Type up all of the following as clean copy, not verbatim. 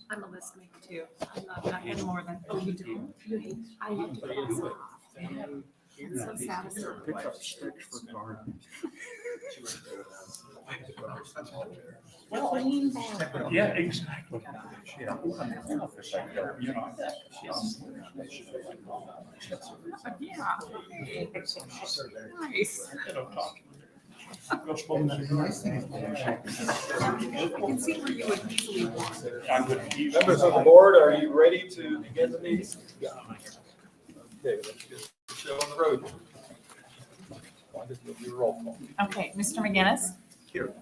I'm a listening too. I'm not in more than. Oh, you do? You hate. I hate to pass off. It's so satisfying. Pick up sticks for garden. Clean ball. Yeah, exactly. Yeah. Yeah. Nice. I can see where you would easily want it. Members of the board, are you ready to begin the meeting? Okay, let's get the show on the road. Roll call. Okay, Mr. McGinnis? Here.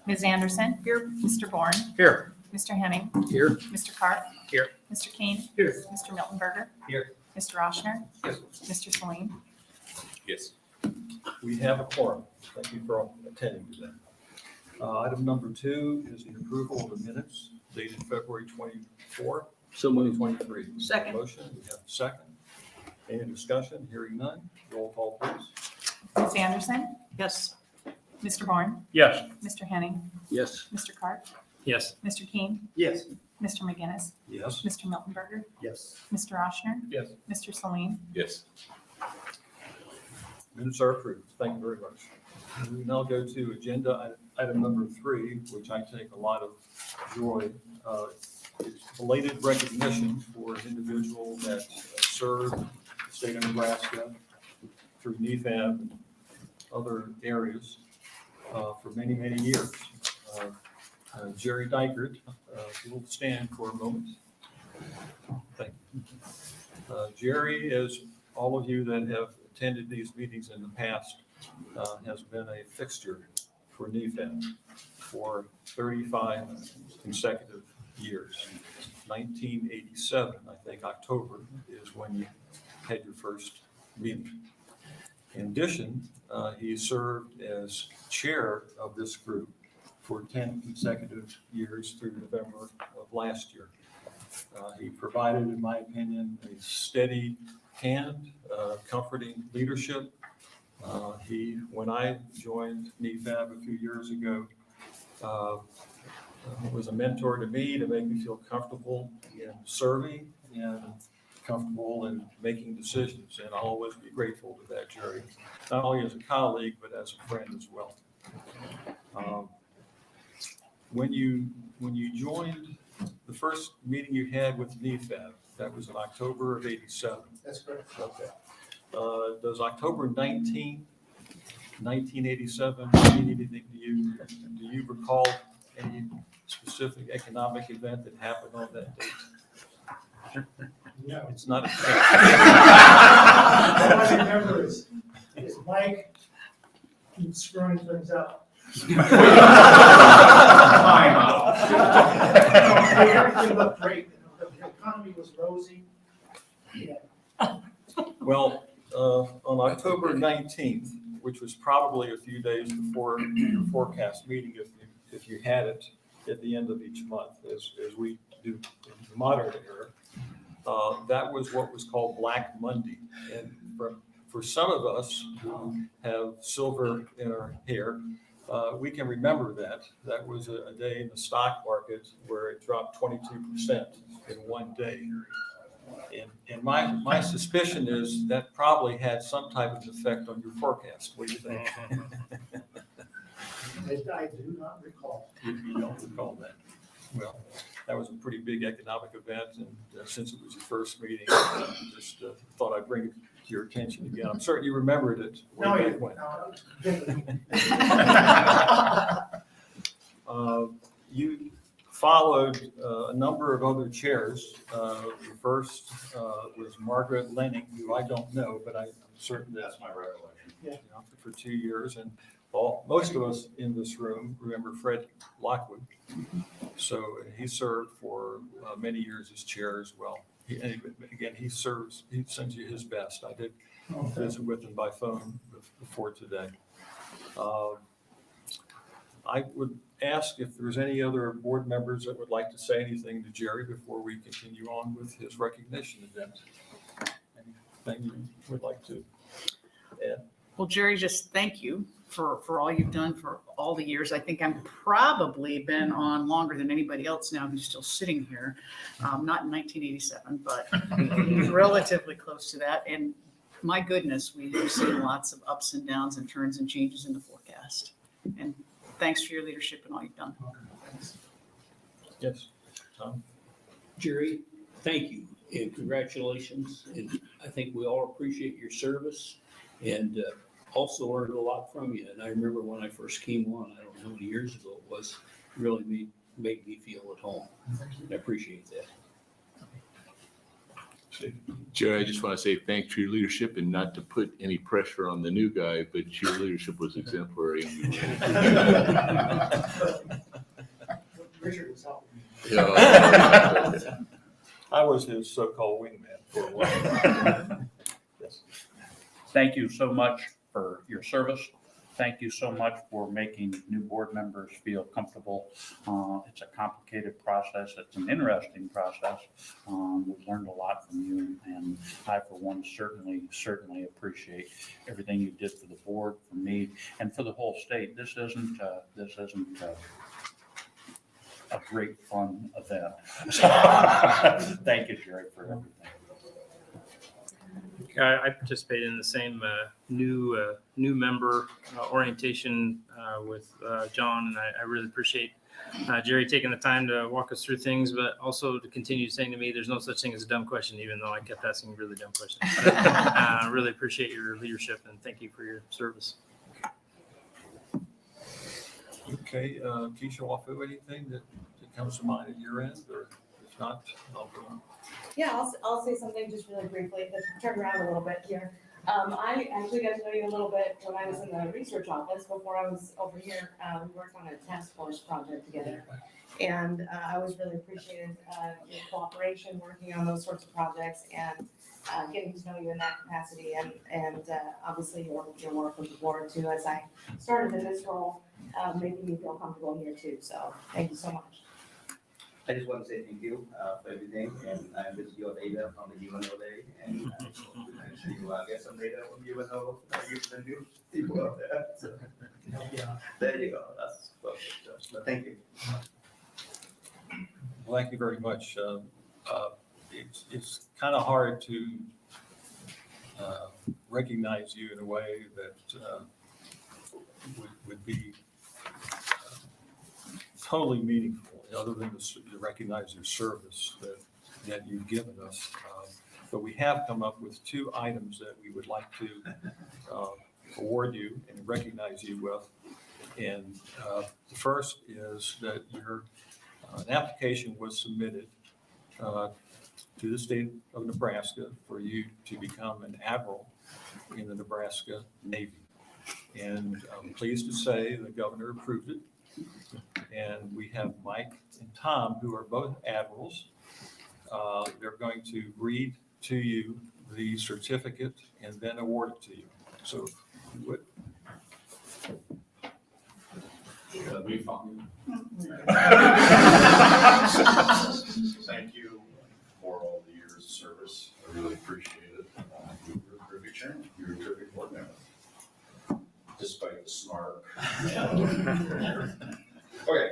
Ms. Anderson? Here. Mr. Bourne? Here. Mr. Henning? Here. Mr. Carp? Here. Mr. King? Here. Mr. Miltenberger? Here. Mr. Oshner? Yes. Mr. Saline? Yes. We have a quorum. Thank you for attending to that. Item number 2 is the approval of the minutes dated February 24, 2023. Second. Motion, we have a second. Any discussion? Hearing none. Roll call, please. Ms. Anderson? Yes. Mr. Bourne? Yes. Mr. Henning? Yes. Mr. Carp? Yes. Mr. King? Yes. Mr. McGinnis? Yes. Mr. Miltenberger? Yes. Mr. Oshner? Yes. Mr. Saline? Yes. Minutes are approved. Thank you very much. We now go to agenda item number 3, which I take a lot of joy. It's belated recognition for an individual that served the state of Nebraska through NEFAB and other areas for many, many years. Jerry Dykert, if you'll stand for a moment. Thank you. Jerry, as all of you that have attended these meetings in the past, has been a fixture for NEFAB for 35 consecutive years. 1987, I think October is when you had your first meeting. In addition, he served as chair of this group for 10 consecutive years through November of last year. He provided, in my opinion, a steady hand, comforting leadership. When I joined NEFAB a few years ago, was a mentor to me to make me feel comfortable in serving and comfortable in making decisions. And I'll always be grateful to that, Jerry, not only as a colleague, but as a friend as well. When you joined, the first meeting you had with NEFAB, that was in October of '87. That's correct. Okay. Does October 19, 1987 mean anything to you? Do you recall any specific economic event that happened on that date? No. It's not a. All I remember is Mike keeps screwing things up. Everything looked great. The economy was rosy. Yeah. Well, on October 19th, which was probably a few days before your forecast meeting, if you had it at the end of each month, as we do in the modern era, that was what was called Black Monday. And for some of us who have silver in our hair, we can remember that. That was a day in the stock market where it dropped 22% in one day. And my suspicion is that probably had some type of effect on your forecast. What do you think? I do not recall. You don't recall that. Well, that was a pretty big economic event, and since it was your first meeting, I just thought I'd bring it to your attention again. I'm certain you remembered it way back when. You followed a number of other chairs. The first was Margaret Lenning, who I don't know, but I'm certain that's my recollection. Yeah. For 2 years, and most of us in this room remember Fred Lockwood. So he served for many years as chair as well. He sends you his best. I did visit with him by phone before today. I would ask if there's any other board members that would like to say anything to Jerry before we continue on with his recognition event. Anything you would like to add? Well, Jerry, just thank you for all you've done for all the years. I think I'm probably been on longer than anybody else now who's still sitting here. Not in 1987, but relatively close to that. And my goodness, we have seen lots of ups and downs and turns and changes in the forecast. And thanks for your leadership and all you've done. Yes. Tom? Jerry, thank you and congratulations. And I think we all appreciate your service and also learned a lot from you. And I remember when I first came on, I don't know how many years ago it was, really made me feel at home. I appreciate that. Jerry, I just want to say thanks for your leadership and not to put any pressure on the new guy, but your leadership was exemplary. Richard was helping me. Yeah. I was his so-called wingman for a while. Yes. Thank you so much for your service. Thank you so much for making new board members feel comfortable. It's a complicated process. It's an interesting process. We've learned a lot from you, and I, for one, certainly appreciate everything you did for the board, for me, and for the whole state. This isn't a great fun event. Thank you, Jerry, for everything. I participated in the same new member orientation with John, and I really appreciate Jerry taking the time to walk us through things, but also to continue saying to me, there's no such thing as a dumb question, even though I kept asking really dumb questions. I really appreciate your leadership, and thank you for your service. Okay, Keisha, Wafu, anything that comes to mind at your end, or if not, I'll go on. Yeah, I'll say something just really briefly, to turn around a little bit here. I actually got to know you a little bit when I was in the research office before I was over here. We worked on a task force project together. And I always really appreciated your cooperation, working on those sorts of projects and getting to know you in that capacity and obviously your work with the board too, as I started in this role, making me feel comfortable here too. So thank you so much. I just want to say thank you for everything, and I visit your data from the UNO day, and I hope you get some data from UNO that you can do people out there. So, yeah, there you go. That's perfect. But thank you. Well, thank you very much. It's kind of hard to recognize you in a way that would be totally meaningful, other than to recognize your service that you've given us. But we have come up with 2 items that we would like to award you and recognize you with. And the first is that an application was submitted to the state of Nebraska for you to become an admiral in the Nebraska Navy. And I'm pleased to say the governor approved it. And we have Mike and Tom, who are both admirals. They're going to read to you the certificate and then award it to you. So you would. Thank you for all the years of service. I really appreciate it. You were a terrific chairman. You were a terrific board member, despite the snark. Okay.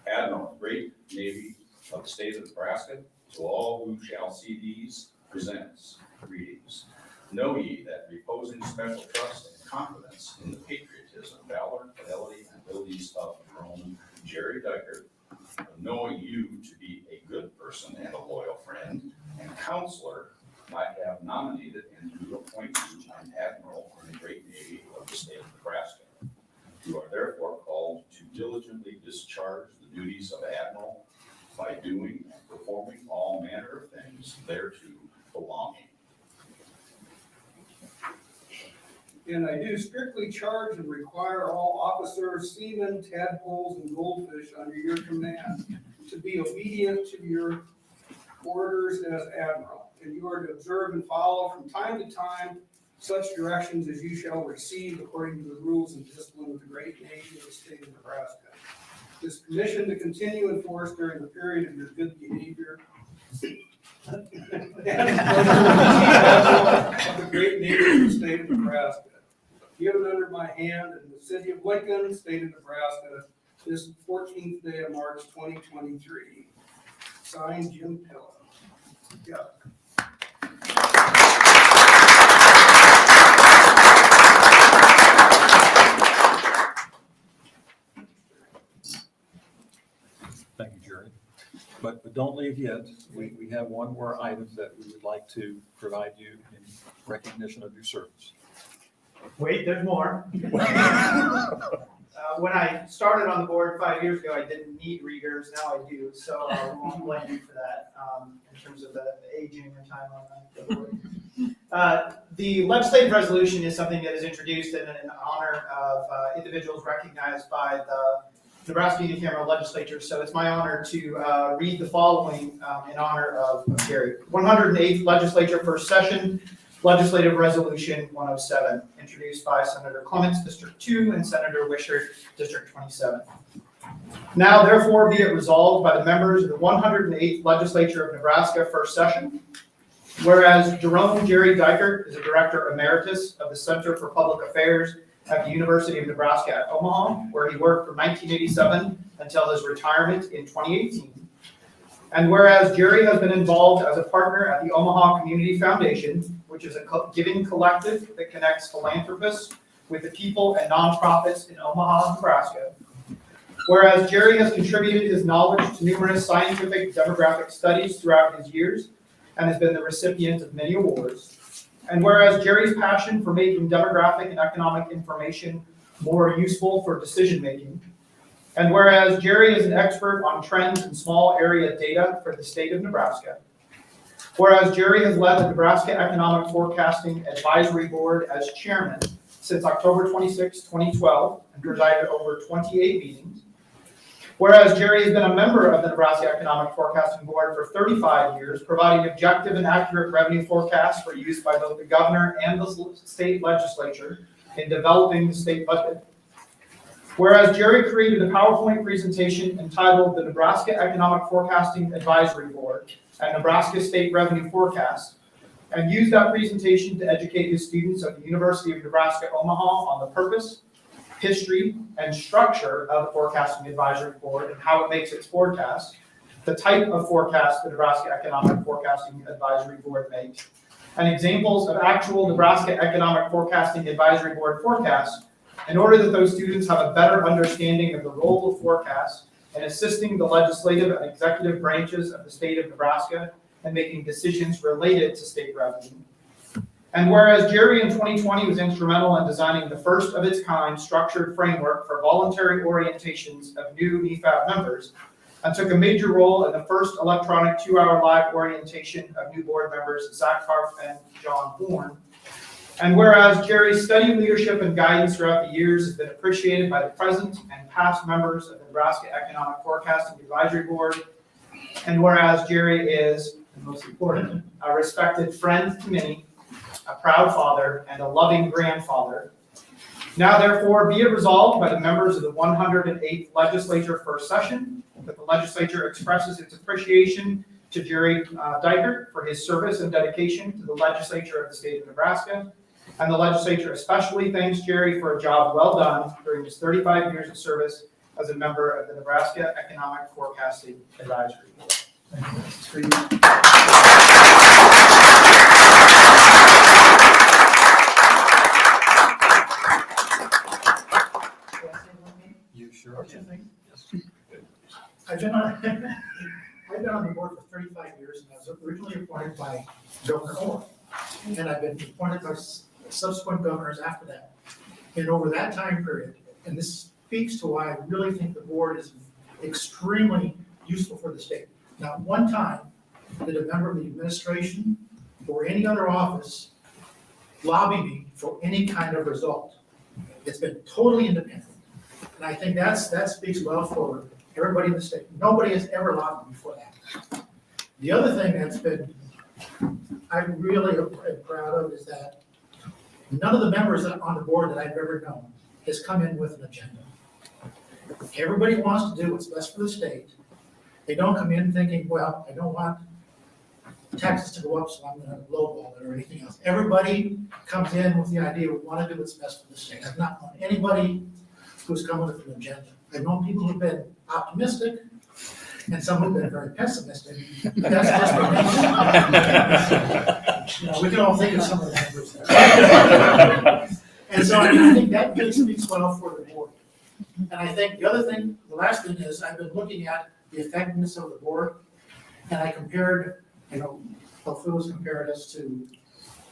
Admiral, Great Navy of the state of Nebraska, to all who shall see these presents greetings. Know ye that reposing special trust and confidence in the patriotism, valor, fidelity, and abilities of Drone Jerry Dykert, knowing you to be a good person and a loyal friend and counselor, I have nominated and do appoint you an admiral in the Great Navy of the state of Nebraska. You are therefore called to diligently discharge the duties of admiral by doing and performing all manner of things thereto belonging. And I do strictly charge and require all officers, seamen, tadpoles, and goldfish under your command to be obedient to your orders as admiral. And you are to observe and follow from time to time such directions as you shall receive according to the rules and discipline of the Great Navy of the state of Nebraska. This commission to continue in force during the period of your good behavior and of the Great Navy of the state of Nebraska. given under my hand in the city of Lincoln, state of Nebraska, this 14th day of March, 2023. Signed, Jim Pilla. Yeah. Thank you, Jerry. But don't leave yet. We have one more item that we would like to provide you in recognition of your service. Wait, there's more. When I started on the board 5 years ago, I didn't need readers, now I do, so we won't blame you for that, in terms of the aging and time on the board. The legislative resolution is something that is introduced in honor of individuals recognized by the Nebraska unicameral legislature, so it's my honor to read the following in honor of Gary. 108th Legislature First Session, Legislative Resolution 107, introduced by Senator Clements, District 2, and Senator Wishart, District 27. Now, therefore, be it resolved by the members of the 108th Legislature of Nebraska First Session, whereas Jerome Jerry Dykert is a Director Emeritus of the Center for Public Affairs at the University of Nebraska at Omaha, where he worked from 1987 until his retirement in 2018. And whereas Jerry has been involved as a partner at the Omaha Community Foundation, which is a giving collective that connects philanthropists with the people and nonprofits in Omaha, Nebraska. Whereas Jerry has contributed his knowledge to numerous scientific demographic studies throughout his years and has been the recipient of many awards. And whereas Jerry's passion for making demographic and economic information more useful for decision making. And whereas Jerry is an expert on trends in small area data for the state of Nebraska. Whereas Jerry has led the Nebraska Economic Forecasting Advisory Board as chairman since October 26, 2012, and presided over 28 meetings. Whereas Jerry has been a member of the Nebraska Economic Forecasting Board for 35 years, providing objective and accurate revenue forecasts for use by both the governor and the state legislature in developing the state budget. Whereas Jerry created a PowerPoint presentation entitled the Nebraska Economic Forecasting Advisory Board and Nebraska State Revenue Forecast, and used that presentation to educate his students at the University of Nebraska Omaha on the purpose, history, and structure of the Forecasting Advisory Board and how it makes its forecasts, the type of forecast the Nebraska Economic Forecasting Advisory Board makes, and examples of actual Nebraska Economic Forecasting Advisory Board forecasts in order that those students have a better understanding of the role of forecasts in assisting the legislative and executive branches of the state of Nebraska and making decisions related to state revenue. And whereas Jerry in 2020 was instrumental in designing the first of its kind structured framework for voluntary orientations of new NEFAB members, and took a major role in the first electronic 2-hour live orientation of new board members, Zach Harf and John Horn. And whereas Jerry's study, leadership, and guidance throughout the years has been appreciated by the present and past members of the Nebraska Economic Forecasting Advisory Board, and whereas Jerry is, and most important, a respected friend to many, a proud father, and a loving grandfather. Now, therefore, be it resolved by the members of the 108th Legislature First Session that the legislature expresses its appreciation to Jerry Dykert for his service and dedication to the legislature of the state of Nebraska. And the legislature especially thanks Jerry for a job well done during his 35 years of service as a member of the Nebraska Economic Forecasting Advisory Board. Thank you. You sure can. Yes. I've been on the board for 35 years, and I was originally appointed by Governor Orr, and I've been appointed by subsequent governors after that. And over that time period, and this speaks to why I really think the board is extremely useful for the state. Not one time did a member of the administration or any other office lobby me for any kind of result. It's been totally independent. And I think that speaks well for everybody in the state. Nobody has ever lobbied me for that. The other thing that's been, I really am proud of is that none of the members on the board that I've ever known has come in with an agenda. Everybody wants to do what's best for the state. They don't come in thinking, well, I don't want taxes to go up, so I'm gonna lowball it or anything else. Everybody comes in with the idea, we wanna do what's best for the state. I've not known anybody who's come with an agenda. I've known people who've been optimistic and some who've been very pessimistic. That's just what you know, we can all think of some of the numbers there. And so I think that really speaks well for the board. And I think the other thing, the last thing is I've been looking at the effectiveness of the board, and I compared, you know, well, Phil's compared us to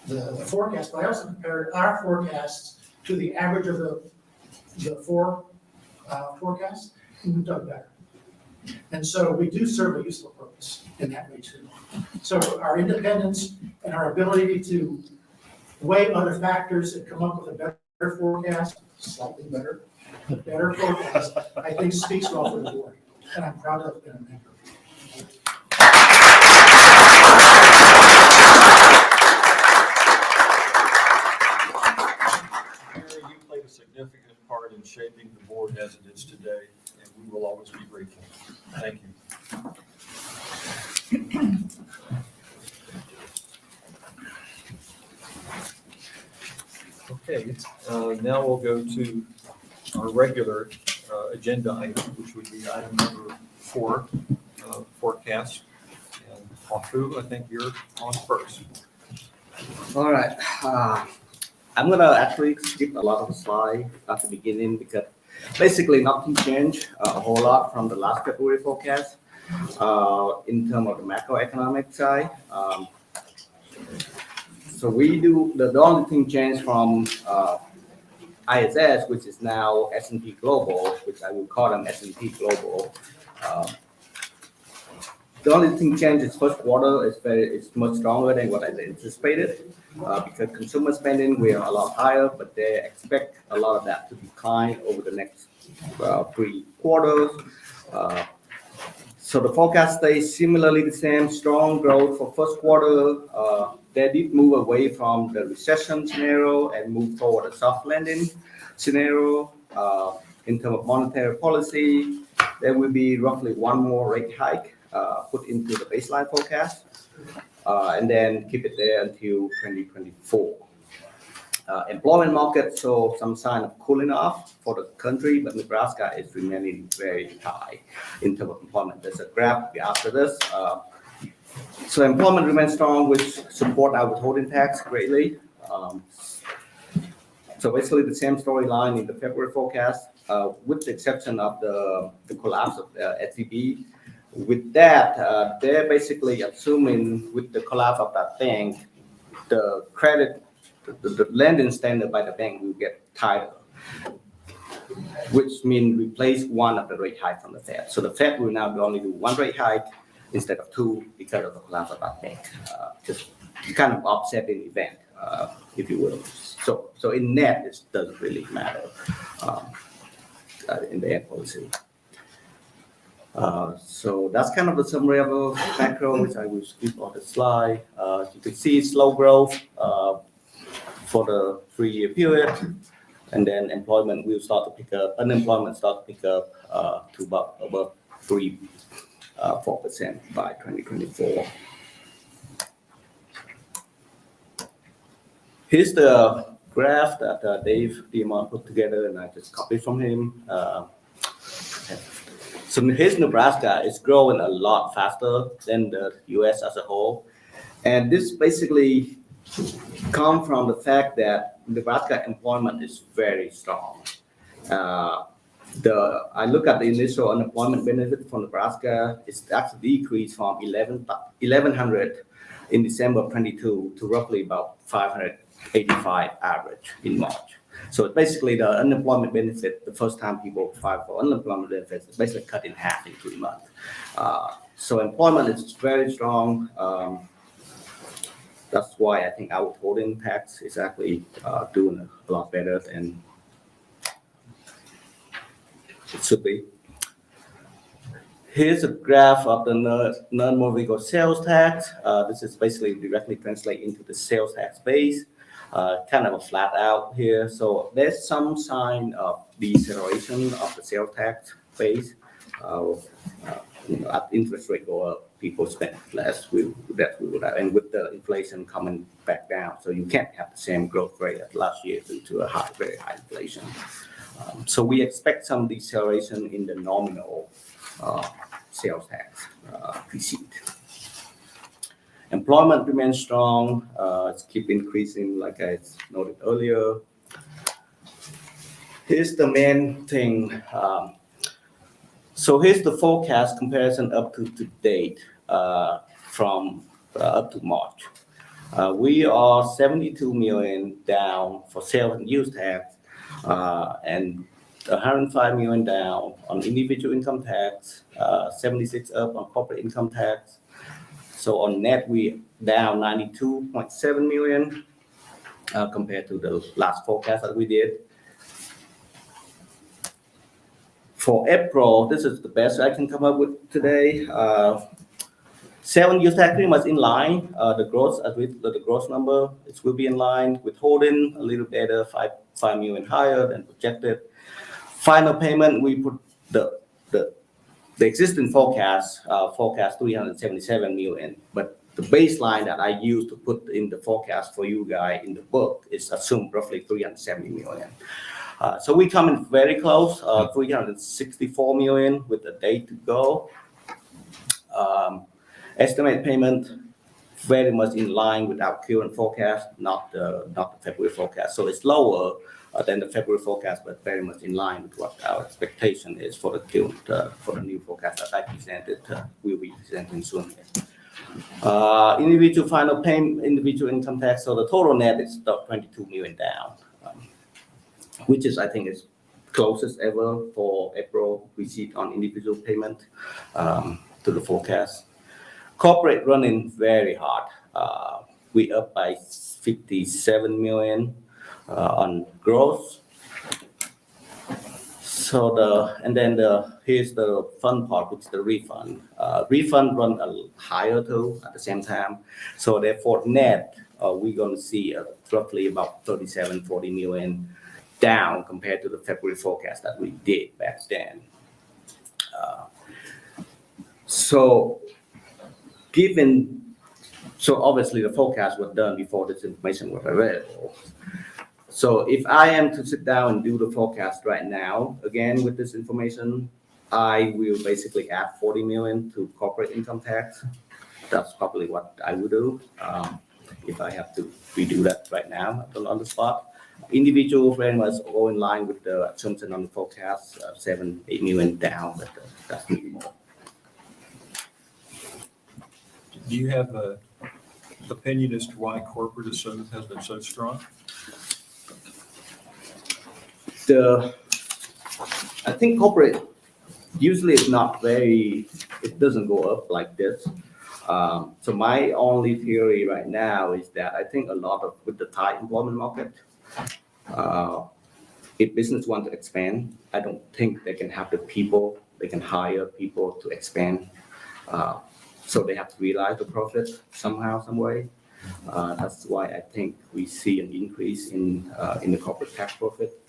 the forecast, but I also compared our forecasts to the average of the four forecasts, and we've done better. And so we do serve a useful purpose in that way too. So our independence and our ability to weigh other factors and come up with a better forecast, slightly better forecast, I think speaks well for the board. And I'm proud to have been a member. Mary, you played a significant part in shaping the board as it is today, and we will always be grateful. Thank you. Okay, now we'll go to our regular agenda item, which would be item number 4, forecast. And Hafu, I think you're on first. All right. I'm gonna actually skip a lot of the slide at the beginning because basically nothing changed a whole lot from the last February forecast in terms of the macroeconomic side. So we do the only thing changed from ISS, which is now S&P Global, which I will call them S&P Global. The only thing changed is first quarter is much stronger than what I anticipated because consumer spending we are a lot higher, but they expect a lot of that to decline over the next 3 quarters. So the forecast stays similarly the same, strong growth for first quarter. They did move away from the recession scenario and move toward a soft landing scenario. In terms of monetary policy, there will be roughly 1 more rate hike put into the baseline forecast, and then keep it there until 2024. Employment market show some sign of cooling off for the country, but Nebraska is remaining very high in terms of employment. There's a graph after this. So employment remains strong, which support our withholding tax greatly. So basically the same storyline in the February forecast, with the exception of the collapse of SVB. With that, they're basically assuming with the collapse of that bank, the credit, the lending standard by the bank will get tighter, which means replace one of the rate hike from the Fed. So the Fed will now only do 1 rate hike instead of 2 because of the collapse of that bank. Just kind of offsetting event, if you will. So in net, it doesn't really matter in the end policy. So that's kind of the summary of the macro, which I will skip on the slide. You can see slow growth for the 3-year period, and then employment will start to pick up, unemployment start to pick up to about above 4% by 2024. Here's the graph that Dave Diamond put together, and I just copied from him. So here's Nebraska is growing a lot faster than the U.S. as a whole. And this basically comes from the fact that Nebraska employment is very strong. I look at the initial unemployment benefit for Nebraska, it's actually decreased from 1,100 in December of 22 to roughly about 585 average in March. So it's basically the unemployment benefit, the first time people file for unemployment benefits, it's basically cut in half in 3 months. So employment is very strong. That's why I think our withholding tax is actually doing a lot better than it should be. Here's a graph of the non-motor vehicle sales tax. This is basically directly translated into the sales tax base. Kind of a flat out here. So there's some sign of deceleration of the sales tax base. as interest rate go up, people spend less. That we would have, and with the inflation coming back down, so you can't have the same growth rate as last year due to a very high inflation. So we expect some deceleration in the nominal sales tax receipt. Employment remains strong. It's keep increasing, like I noted earlier. Here's the main thing. So here's the forecast comparison up to date from up to March. We are 72 million down for sales and use tax, and 105 million down on individual income tax, 76 up on corporate income tax. So on net, we down 92.7 million compared to the last forecast that we did. For April, this is the best I can come up with today. 7 use tax pretty much in line. The growth, as with the gross number, it will be in line. Withholding a little better, 5 million higher than projected. Final payment, we put the existing forecast 377 million, but the baseline that I used to put in the forecast for you guys in the book is assumed roughly 370 million. So we come in very close, 364 million with a day to go. Estimate payment very much in line with our current forecast, not the February forecast. So it's lower than the February forecast, but very much in line with what our expectation is for the current for the new forecast that I presented. We'll be presenting soon. Individual final payment, individual income tax. So the total net is about 22 million down, which is, I think, is closest ever for April receipt on individual payment to the forecast. Corporate running very hard. We up by 57 million on gross. So here's the fun part, which is the refund. Refund run higher too at the same time. So therefore net, we're going to see roughly about 40 million down compared to the February forecast that we did back then. So obviously the forecast was done before this information was available. So if I am to sit down and do the forecast right now, again with this information, I will basically add 40 million to corporate income tax. That's probably what I would do if I have to redo that right now on the spot. Individual very much all in line with the assumption on the forecast, 7-8 million down, but that's maybe more. Do you have an opinion as to why corporate has been so strong? I think corporate usually is not very, it doesn't go up like this. So my only theory right now is that I think a lot of, with the tight employment market, if business want to expand, I don't think they can have the people, they can hire people to expand. So they have to realize the profit somehow, some way. That's why I think we see an increase in the corporate tax profit.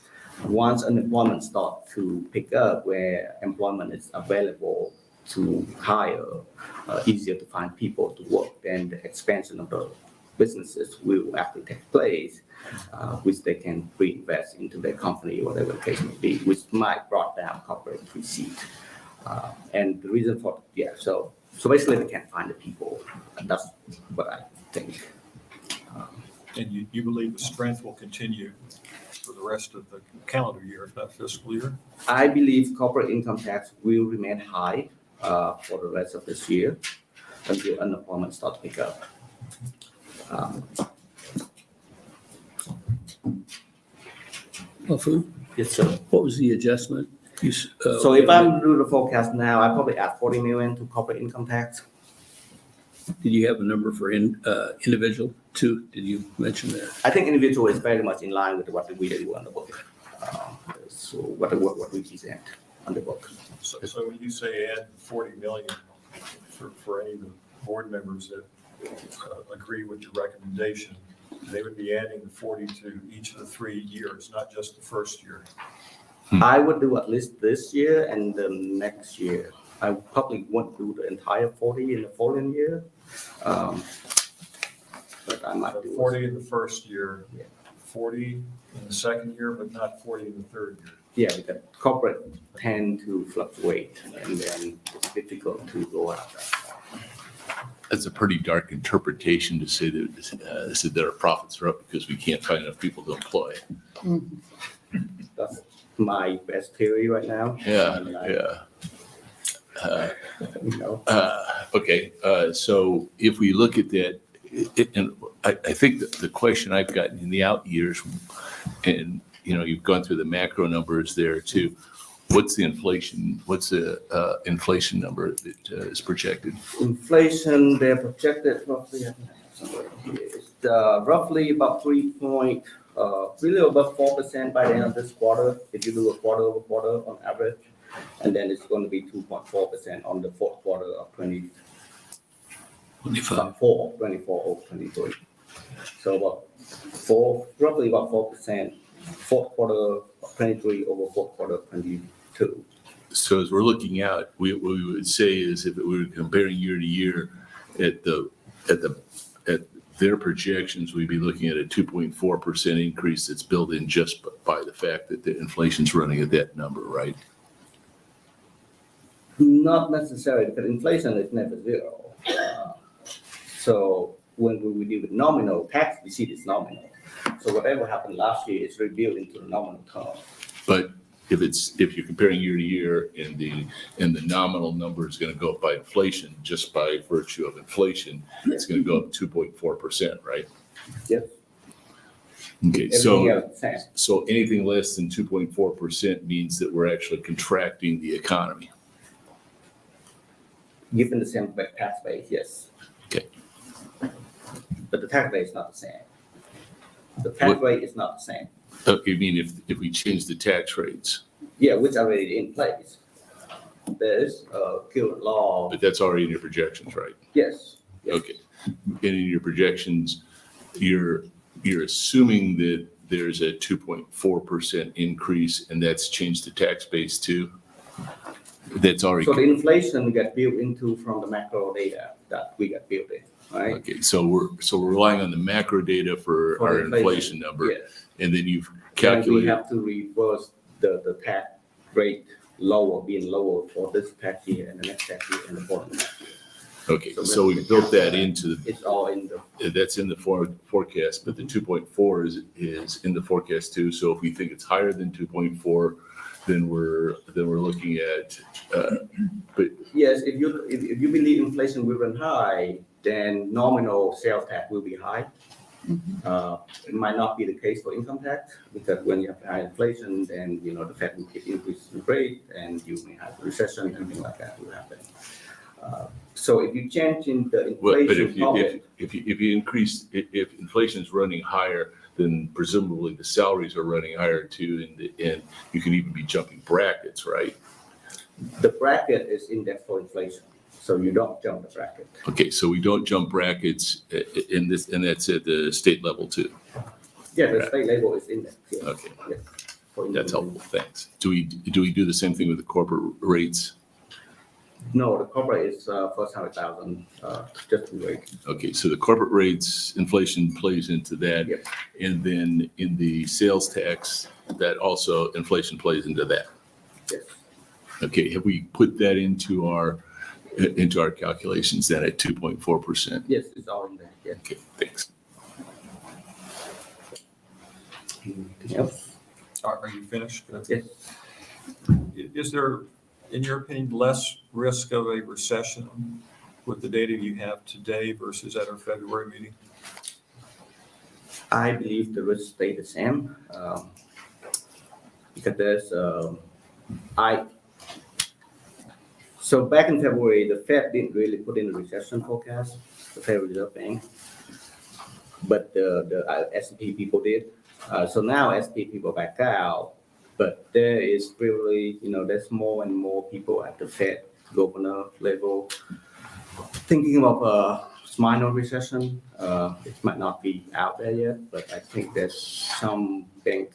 Once unemployment starts to pick up, where employment is available to hire, easier to find people to work, then the expansion of the businesses will actually take place, which they can reinvest into their company, whatever the case may be, which might brought down corporate receipt. And the reason for, so basically they can't find the people. And that's what I think. And you believe the strength will continue for the rest of the calendar year, if not fiscal year? I believe corporate income tax will remain high for the rest of this year until unemployment starts to pick up. Yes, sir. What was the adjustment? So if I'm doing the forecast now, I probably add 40 million to corporate income tax. Did you have a number for individual too? Did you mention that? I think individual is very much in line with what we do on the book. So what we present on the book. So when you say add 40 million for any of the board members that agree with your recommendation, they would be adding the 40 to each of the 3 years, not just the first year. I would do at least this year and the next year. I probably won't do the entire 40 in the following year. But I might do. 40 in the first year, Yeah. 40 in the second year, but not 40 in the third year. Yeah, because corporate tend to fluctuate and then it's difficult to go out that far. That's a pretty dark interpretation to say that our profits are up because we can't find enough people to employ. That's my best theory right now. Yeah, And yeah. You know, Okay, so if we look at that, and I think that the question I've gotten in the out years, and, you know, you've gone through the macro numbers there too. What's the inflation number that is projected? inflation, they're projected roughly, it's roughly about really above 4% by the end of this quarter, if you do a quarter over quarter on average. And then it's going to be 2.4% on the fourth quarter of 24 over 23. So roughly about 4%, fourth quarter of 23 over fourth quarter of 22. So as we're looking out, what we would say is if we were comparing year to year at their projections, we'd be looking at a 2.4% increase that's built in just by the fact that the inflation's running at that number, right? Not necessarily, because inflation is never zero. So when we deal with nominal tax, we see this nominal. So whatever happened last year is rebuilt into the nominal term. But if you're comparing year to year and the nominal number is going to go up by inflation, just by virtue of inflation, it's going to go up 2.4%, right? Yes. Okay, Everything else same. so anything less than 2.4% means that we're actually contracting the economy. Given the same tax base, yes. Okay. But the tax rate is not the same. The tax rate is not the same. You mean if we change the tax rates? Yeah, which are already in place. There's a current law. But that's already in your projections, right? Yes. Yes. Okay. And in your projections, you're assuming that there's a 2.4% increase and that's changed the tax base too? That's already. So the inflation get built into from the macro data that we got built in, right? Okay, so we're relying on the macro data for our inflation number. Yes. And then you've And we calculated. have to reverse the tax rate being lower for this tax year and the next tax year and the following tax year. Okay, so we built that into It's all in the, that's in the forecast, but the 2.4 is in the forecast too. So if we think it's higher than 2.4, then we're looking at, but yes, if you believe inflation will run high, then nominal sales tax will be high. It might not be the case for income tax, because when you have high inflation, then, you know, the Fed will keep increasing the rate and you may have a recession and things like that will happen. So if you change in the inflation if you increase, if inflation is running higher, then presumably the salaries are running higher too, and you can even be jumping brackets, right? The bracket is indexed for inflation, so you don't jump the bracket. Okay, so we don't jump brackets in this, and that's at the state level too. Yeah, the state level is indexed. Yes. Okay, Yes. that's helpful. Thanks. Do we do the same thing with the corporate rates? No, the corporate is first 100,000, just to wait. Okay, so the corporate rates, inflation plays into that. Yep. And then in the sales tax, that also inflation plays into that. Yes. Okay, have we put that into our calculations then at 2.4%? Yes, it's all in there. Yes. Okay, thanks. Anything else? Are you finished? Yes. Is there, in your opinion, less risk of a recession with the data you have today versus at our February meeting? I believe the risk stay the same, because there's, so back in February, the Fed didn't really put in a recession forecast, the Federal Reserve Bank, but the S&P people did. So now S&P people back out, but there is really, you know, there's more and more people at the Fed governor level thinking of a minor recession. It might not be out there yet, but I think there's some bank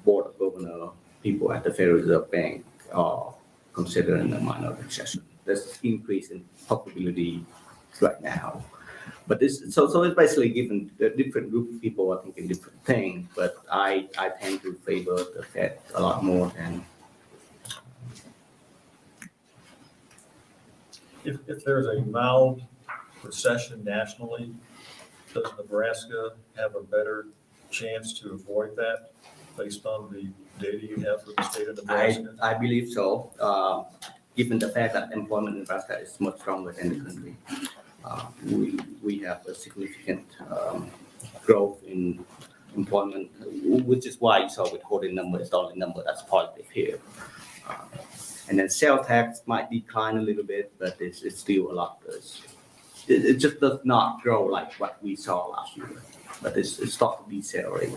board of governor people at the Federal Reserve Bank are considering a minor recession. There's increase in possibility right now. But this, so it's basically given a different group of people are thinking different things, but I tend to favor the Fed a lot more than. If there's a mild recession nationally, does Nebraska have a better chance to avoid that based on the data you have for the state of Nebraska? I believe so, given the fact that employment in Nebraska is much stronger than the country. We have a significant growth in employment, which is why you saw withholding number is the only number that's positive here. And then sales tax might decline a little bit, but it's still a lot. It just does not grow like what we saw last year, but it's starting to decelerate.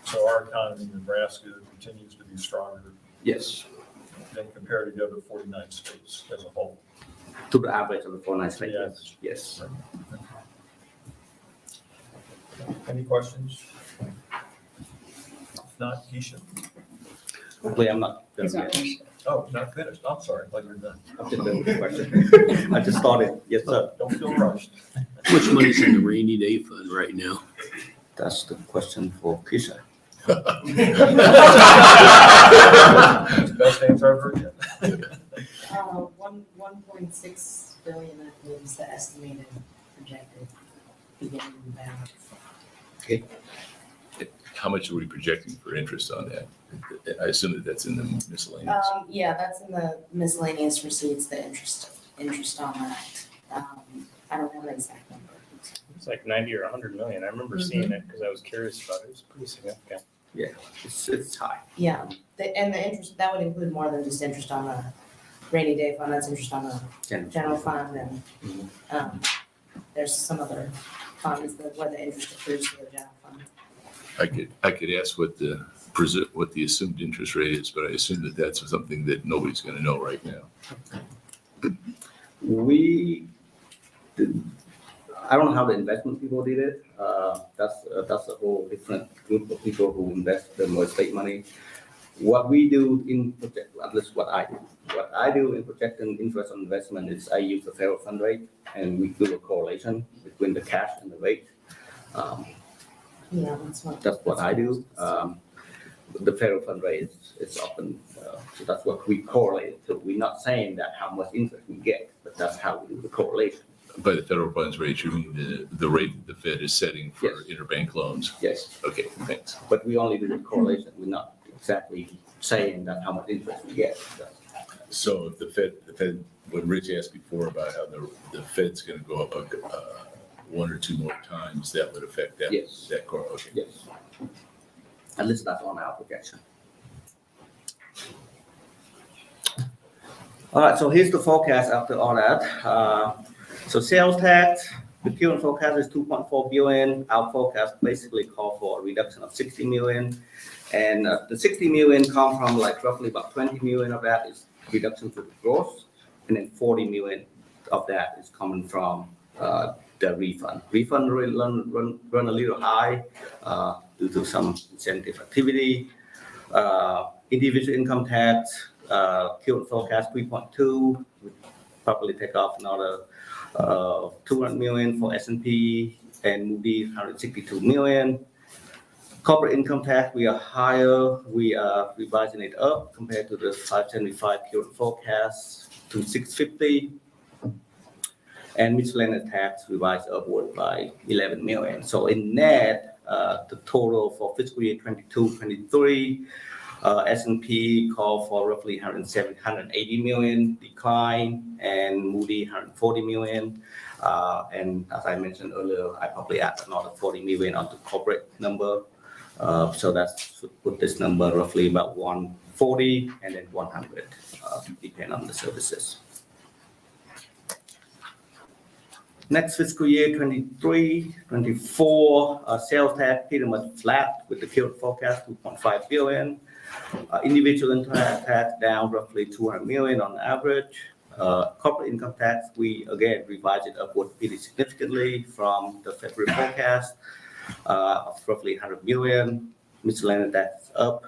So our economy in Nebraska continues to be stronger Yes, than compared to the other 49 states as a whole. to the average of the 49 states. Yeah. Yes. Any questions? If not, Keisha? Hopefully, I'm not. He's not finished. Oh, not finished. I'm sorry. I thought you were done. I'm just done with the question. I just started. Yes, sir. Don't feel rushed. How much money's in the rainy day fund right now? That's the question for Keisha. Best answer I've heard yet. 1.6 billion, I believe, is the estimated projected beginning balance. How much are we projecting for interest on that? I assume that that's in the miscellaneous. Yeah, that's in the miscellaneous receipts, the interest on that. I don't have an exact number. It's like 90 or 100 million. I remember seeing it because I was curious about it. It was pretty significant. Yeah, it's high. Yeah, and the interest, that would include more than just interest on the rainy day fund, that's interest on the general fund, and there's some other funds that where the interest accrues to the general fund. I could ask what the assumed interest rate is, but I assume that that's something that nobody's going to know right now. I don't know how the investment people did it. That's a whole different group of people who invest the more state money. What we do at least what I do in projecting interest on investment is I use the federal fund rate, and we do a correlation between the cash and the rate. Yeah, That's what I do. The federal fund rate is often, so that's what we correlate to. We're not saying that how much interest we get, but that's how we do the correlation. By the federal funds rate, you mean the rate that the Fed is setting for Yes. interbank loans? Yes. Okay, thanks. But we only do the correlation. We're not exactly saying that how much interest we get. So if the Fed, when Rich asked before about how the Fed's going to go up one or two more times, that would affect that. Yes. That core. Okay. Yes. At least that's on our projection. All right, so here's the forecast after all that. So sales tax, the current forecast is 2.4 billion. Our forecast basically call for a reduction of 60 million. And the 60 million come from like roughly about 20 million of that is reduction to the growth. And then 40 million of that is coming from the refund. Refund run a little high due to some incentive activity. Individual income tax, current forecast 3.2, would probably take off another 200 million for S&P and Moody's 162 million. Corporate income tax, we are higher. We are revising it up compared to the 575 current forecast to 650. And miscellaneous tax revised upward by 11 million. So in net, the total for fiscal year 22-23, S&P called for roughly 180 million decline, and Moody 140 million. And as I mentioned earlier, I probably add another 40 million on the corporate number. So that's put this number roughly about 140 and then 100, depending on the services. Next fiscal year 23-24, sales tax pretty much flat with the current forecast 2.5 billion. Individual income tax down roughly 200 million on average. Corporate income tax, we again revised it upward pretty significantly from the February forecast of roughly 100 million. Miscellaneous tax up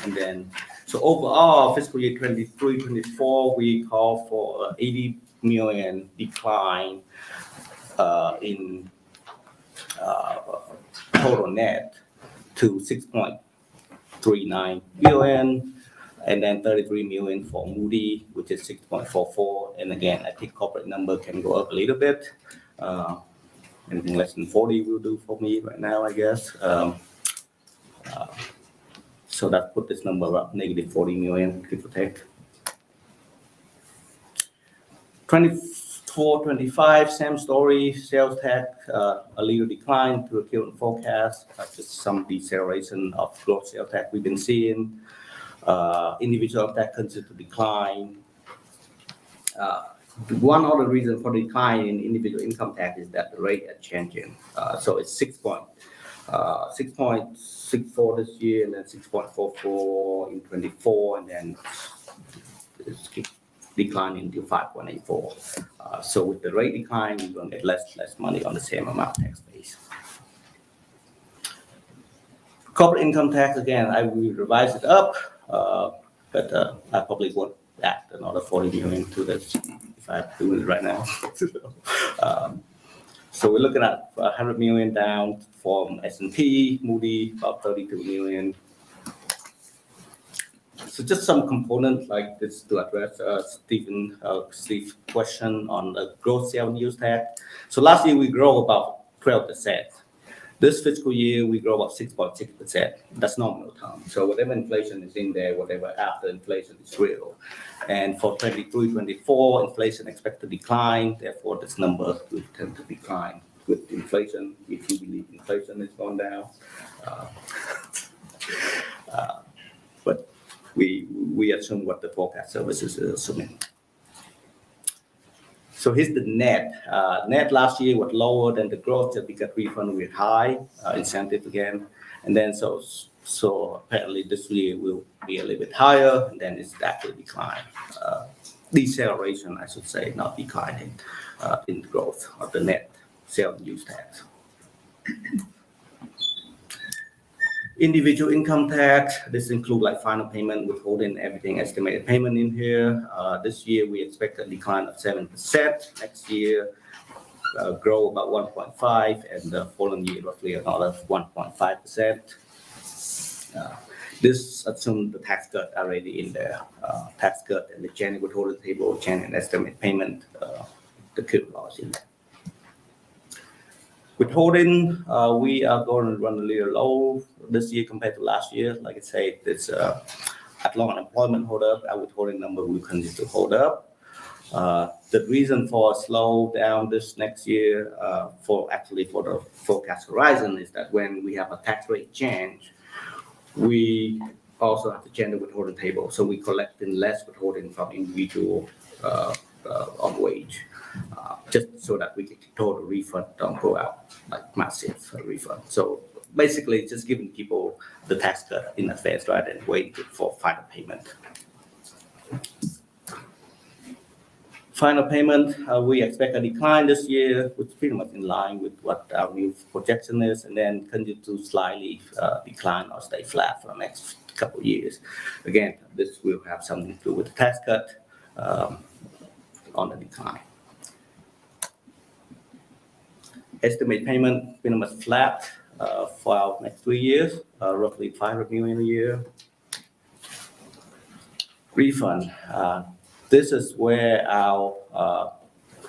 And then, so overall, fiscal year 23-24, we call for 80 million decline in total net to 6.39 billion, and then 33 million for Moody, which is 6.44. And again, I think corporate number can go up a little bit. Anything less than 40 will do for me right now, I guess. So that put this number up negative 40 million, give or take. 24-25, same story, sales tax, a little decline to the current forecast, just some deceleration of gross sales tax we've been seeing. Individual tax continues to decline. One other reason for the decline in individual income tax is that the rate is changing. So it's 6.64 this year, and then 6.44 in 24, and then it's declining to 5.84. So with the rate decline, you're going to get less money on the same amount of tax base. Corporate income tax, again, I will revise it up, but I probably won't add another 40 million to this if I do it right now. So we're looking at 100 million down from S&P, Moody, about 32 million. So just some components like this to address Steve's question on the gross sales use tax. So last year we grew about 12%. This fiscal year we grow about 6.6%. That's nominal term. So whatever inflation is in there, whatever after inflation is real. And for 23-24, inflation expected to decline. Therefore, this number will tend to decline with inflation, if you believe inflation is going down. But we assume what the forecast services is assuming. So here's the net. Net last year was lower than the growth that we got refund with high incentive again. And then so apparently this year will be a little bit higher, and then it's actually decline. Deceleration, I should say, not declining in growth of the net sales use tax. Individual income tax, this includes like final payment, withholding, everything, estimated payment in here. This year we expect a decline of 7%. Next year, grow about 1.5%, and the following year roughly another 1.5%. This assumes the tax cut already in there. Tax cut and the January withholding table, January estimate payment, the current laws in there. Withholding, we are going to run a little low this year compared to last year. Like I say, it's at long unemployment hold up, our withholding number will continue to hold up. The reason for a slow down this next year, for the forecast horizon, is that when we have a tax rate change, we also have to change the withholding table. So we collecting less withholding from individual on wage. Just so that we can control the refund don't go out like massive refund. So basically just giving people the tax cut in advance rather than waiting for final payment. Final payment, we expect a decline this year, which is pretty much in line with what our new projection is, and then continue to slightly decline or stay flat for the next couple of years. Again, this will have something to do with the tax cut on the decline. Estimate payment pretty much flat for our next 3 years, roughly 500 million a year. Refund. This is where our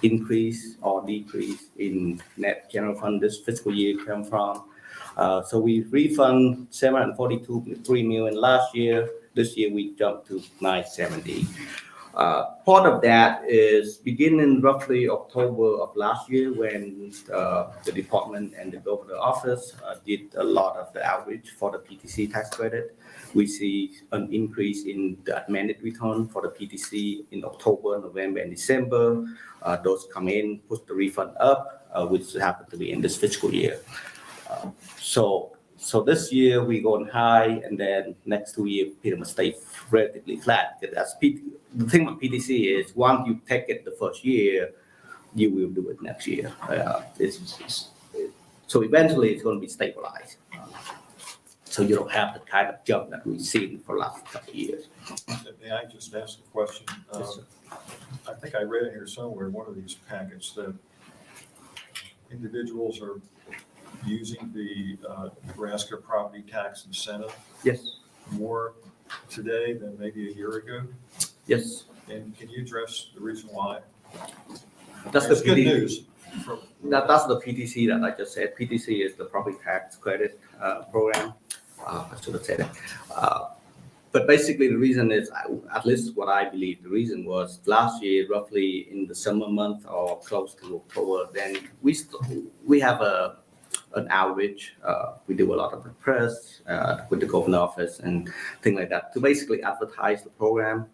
increase or decrease in net general fund this fiscal year come from. So we refund 743 million last year. This year we jumped to 970. Part of that is beginning roughly October of last year when the department and the governor office did a lot of the outreach for the PTC tax credit. We see an increase in the amended return for the PTC in October, November, and December. Those come in, push the refund up, which happened to be in this fiscal year. So this year we going high, and then next 2 years pretty much stay relatively flat. The thing with PTC is once you take it the first year, you will do it next year. So eventually it's going to be stabilized. So you don't have the kind of jump that we've seen for the last couple of years. May I just ask a question? Yes, sir. I think I read in here somewhere, in one of these packets, that individuals are using the Nebraska property tax incentive Yes, more today than maybe a year ago. yes. And can you address the reason why? That's the It's good PD news. That's the PTC that I just said. PTC is the property tax credit program. I should have said it. But basically, the reason is, at least what I believe, the reason was last year, roughly in the summer month or close to October, then we have an outreach. We do a lot of the press with the government office and things like that to basically advertise the program.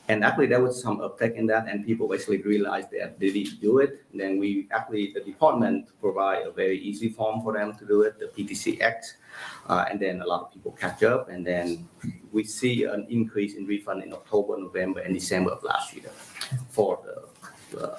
And actually, there was some uptake in that, and people basically realized that they need to do it. And then the department provide a very easy form for them to do it, the PTC X. And then a lot of people catch up, and then we see an increase in refund in October, November, and December of last year for the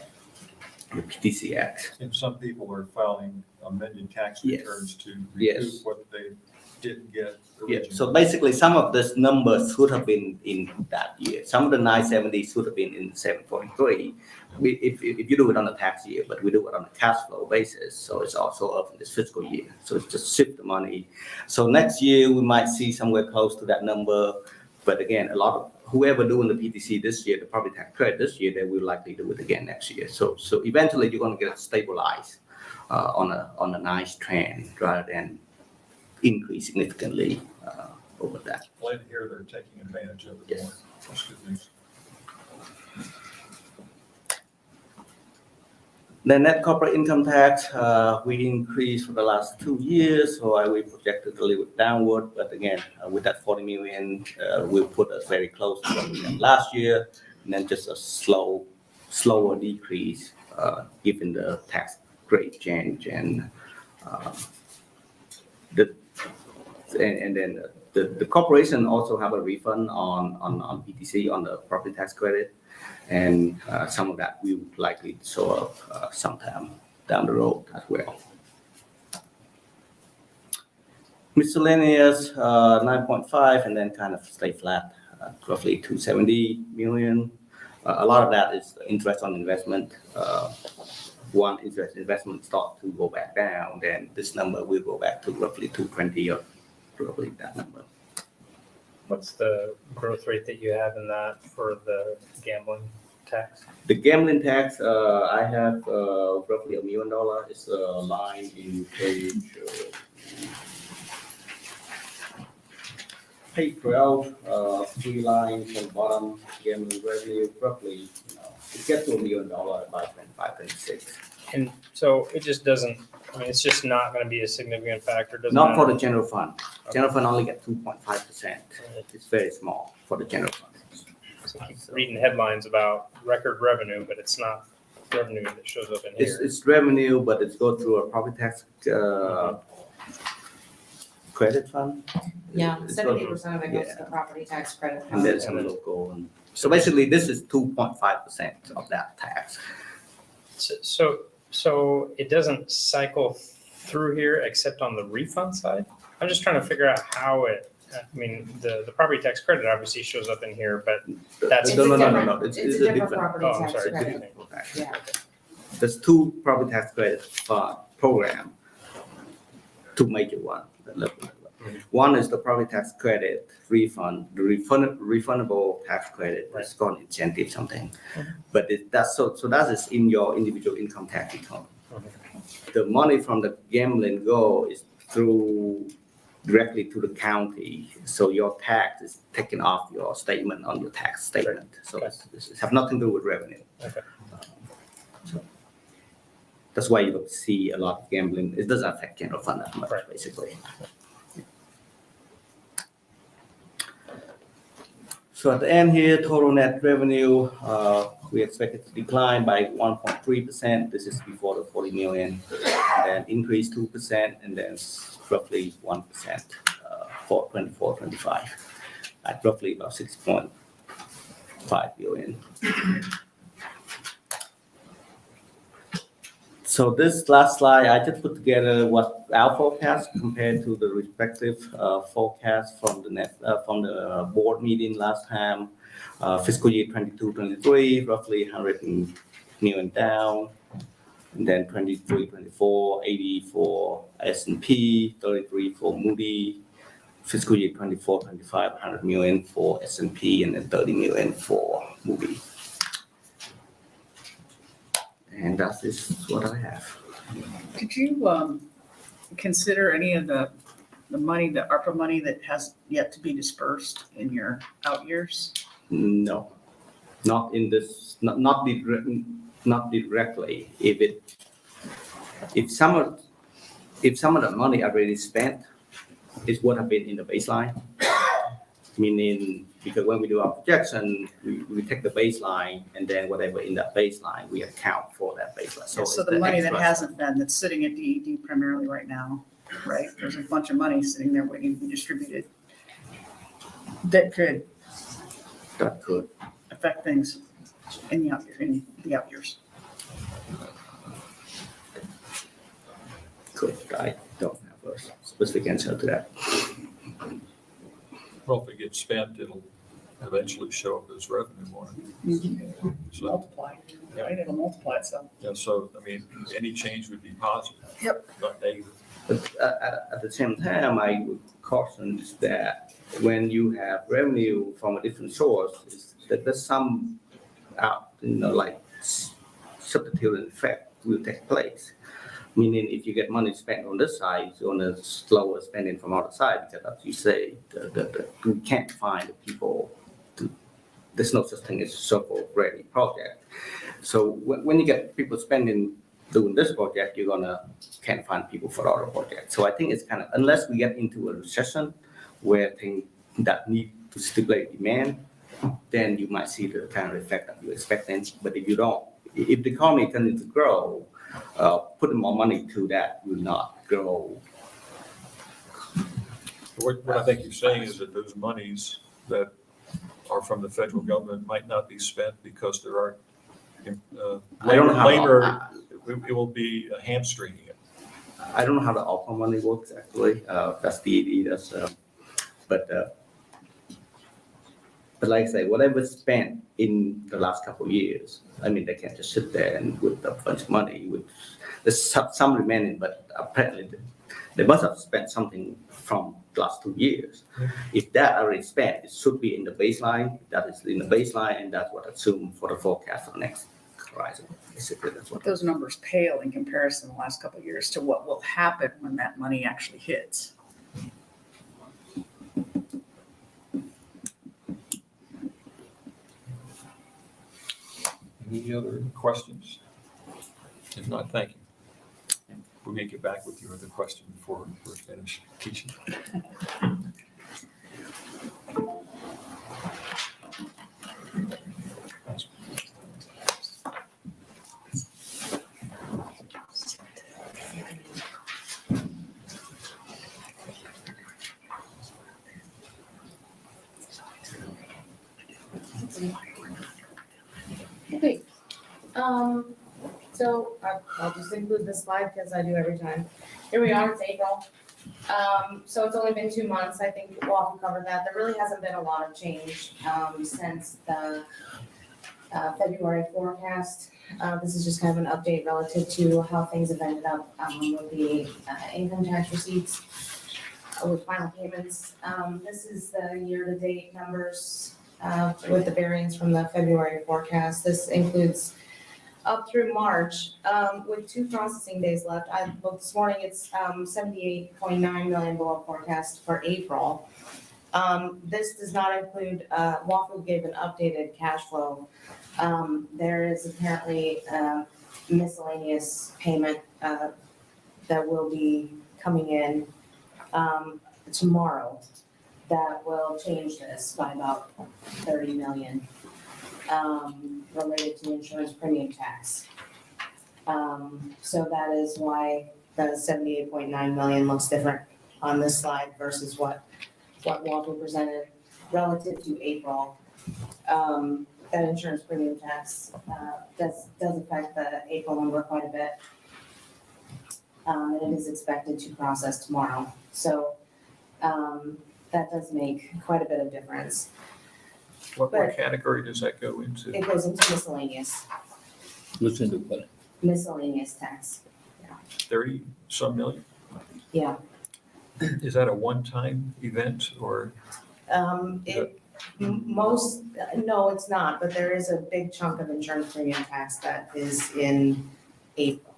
PTC X. And some people are filing amended tax Yes. returns to Yes. recoup what they didn't get Yeah, originally. so basically, some of this numbers should have been in that year. Some of the 970 should have been in 743. If you do it on a tax year, but we do it on a cash flow basis, so it's also up in this fiscal year. So it's just shift the money. So next year, we might see somewhere close to that number. But again, a lot of whoever doing the PTC this year, the property tax credit this year, they will likely do it again next year. So eventually, you're going to get it stabilized on a nice trend rather than increase significantly over that. Glad to hear they're taking advantage of it Yes. more. That's good news. The net corporate income tax, we increased for the last 2 years, so we projected a little bit downward. But again, with that 40 million, will put us very close to what we had last year, and then just a slower decrease given the tax rate change and then the corporation also have a refund on PTC on the property tax credit. And some of that we would likely show up sometime down the road as well. Miscellaneous, 9.5, and then kind of stay flat, roughly 270 million. A lot of that is interest on investment. One interest investment start to go back down, then this number will go back to roughly 220 or roughly that number. What's the growth rate that you have in that for the gambling tax? The gambling tax, I have roughly $1 million. It's a line in page 12, 3 lines on the bottom, gambling revenue, roughly, it gets to $1 million by 25, 26. And so it just doesn't, I mean, it's just not going to be a significant factor, doesn't Not for matter? the general fund. General fund only get 2.5%. It's very small for the general fund. So I keep reading headlines about record revenue, but it's not revenue that shows up in here. It's revenue, but it's go through a property tax credit fund. Yeah, It's go through- 70% of it goes to the property tax credit. And then some local. So basically, this is 2.5% of that tax. So it doesn't cycle through here except on the refund side? I'm just trying to figure out how it, I mean, the property tax credit obviously shows up in here, but that's. It's No. It's a different property Oh, I'm tax sorry. credit. Yeah. There's 2 property tax credit program, 2 major ones. One is the property tax credit refund, the refundable tax credit. It's called incentive something, but that is in your individual income tax return. The money from the gambling go is through directly to the county, so your tax is taken off your statement on your tax statement. So it have nothing to do with revenue. Okay. So that's why you don't see a lot of gambling. It doesn't affect general fund that much, basically. So at the end here, total net revenue, we expect it to decline by 1.3%. This is before the 40 million, then increase 2%, and then roughly 1% for 24-25, at roughly about 6.5 billion. So this last slide, I just put together what our forecast compared to the respective forecast from the board meeting last time. Fiscal year 22-23, roughly 100 million down. And then 23-24, 80 for S&P, 33 for Moody. Fiscal year 24-25, 100 million for S&P, and then 30 million for Moody. And that is what I have. Could you consider any of the money, the ARPA money that has yet to be dispersed in your out years? No, not in this, not directly. If some of the money already spent, it would have been in the baseline. Meaning, because when we do our projection, we take the baseline and then whatever in that baseline, we account for that baseline. So it's the money that extra. hasn't been, that's sitting at DED primarily right now, right? There's a bunch of money sitting there waiting to be distributed that could That could. affect things in the out years. Could. I don't have a specific answer to that. Well, if it gets spent, it'll eventually show up as revenue on it. So, Multiply, right? It'll multiply itself. yeah, so, I mean, any change would be positive. Yep. Not negative. But at the same time, I would caution that when you have revenue from a different source, that there's some like substituting effect will take place. Meaning, if you get money spent on this side, you're going to slower spending from other side because, as you say, we can't find the people. There's no such thing as a shovel-ready project. So when you get people spending doing this project, you're gonna can't find people for other projects. So I think it's kind of, unless we get into a recession where things that need to stimulate demand, then you might see the kind of effect that you're expecting. But if you don't, if the economy continues to grow, putting more money to that will not grow. What I think you're saying is that those monies that are from the federal government might not be spent because there aren't I don't know how labor, it will be hamstringing it. I don't know how the ARPA money works actually. That's DED. But like I say, whatever spent in the last couple of years, I mean, they can't just sit there and with a bunch of money. There's some remaining, but apparently they must have spent something from the last 2 years. If that already spent, it should be in the baseline. That is in the baseline, and that's what I assume for the forecast for the next horizon. Basically, that's what. Those numbers pale in comparison the last couple of years to what will happen when that money actually hits. Any other questions? If not, thank you. We may get back with your other question before we're finished teaching. Okay, so I'll just include this slide because I do every time. Here we are, it's April. So it's only been 2 months. I think we'll have to cover that. There really hasn't been a lot of change, since the, February forecast. This is just kind of an update relative to how things have ended up, with the, income tax receipts, with final payments. This is the year-to-date numbers, with the variance from the February forecast. This includes up through March, with 2 processing days left. Well, this morning it's 78.9 million below forecast for April. This does not include, Waffle gave an updated cash flow. There is apparently miscellaneous payment that will be coming in tomorrow that will change this by about 30 million. Related to insurance premium tax. So that is why the 78.9 million looks different on this slide versus what Walter presented relative to April. That insurance premium tax does affect the April number quite a bit. And it is expected to process tomorrow. So, that does make quite a bit of difference. What But- category does that go into? It goes into miscellaneous, What's into what? miscellaneous tax. 30-some million? Yeah. Is that a one-time event or? No, it's not, but there is a big chunk of insurance premium tax that is in April.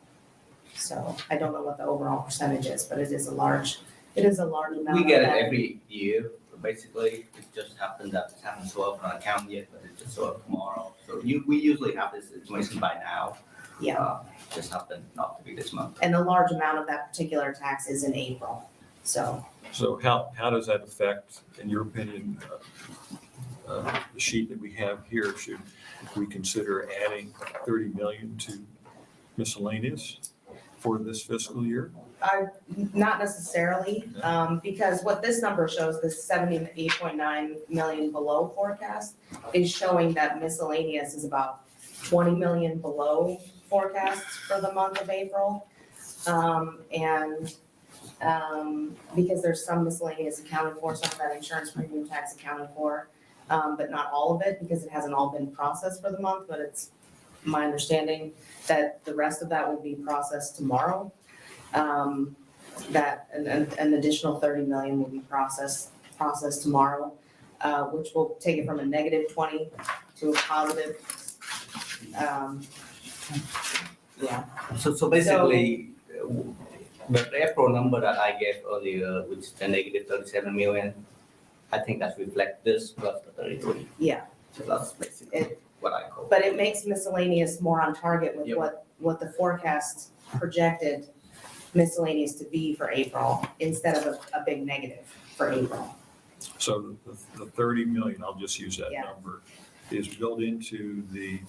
So I don't know what the overall percentage is, but it is a large amount. We of get it that. every year, basically. It just happened that it hasn't shown up on account yet, but it just show up tomorrow. So we usually have this information by now. Yeah, Just happened not to be this month. and a large amount of that particular tax is in April, so. So how does that affect, in your opinion, the sheet that we have here? Should we consider adding 30 million to miscellaneous for this fiscal year? Not necessarily, because what this number shows, this 78.9 million below forecast, is showing that miscellaneous is about 20 million below forecast for the month of April. Because there's some miscellaneous accounted for, some of that insurance premium tax accounted for, but not all of it, because it hasn't all been processed for the month, but it's my understanding that the rest of that will be processed tomorrow. That an additional 30 million will be processed tomorrow, which will take it from a negative 20 to a positive. Yeah. So basically, the April number that I gave earlier, which is the negative 37 million, I think that reflects this plus the 33. Yeah. So that's basically what I call. But it makes miscellaneous more on target with Yep. what the forecast projected miscellaneous to be for April, instead of a big negative for April. So the 30 million, I'll just use that Yeah. number, is built into the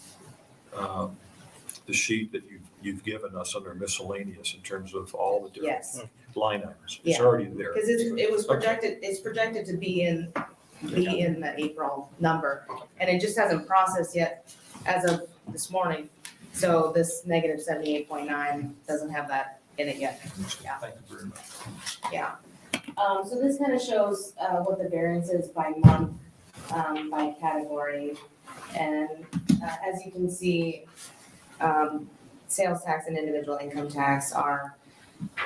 sheet that you've given us under miscellaneous in terms of all the different Yes, line items. It's Yeah. already there. because it was projected, it's projected to be in the April number, and it just hasn't processed yet as of this morning. So this negative 78.9 doesn't have that in it yet. Yeah. Thank you very much. Yeah. So this kind of shows what the variance is by month, by category. And as you can see, sales tax and individual income tax are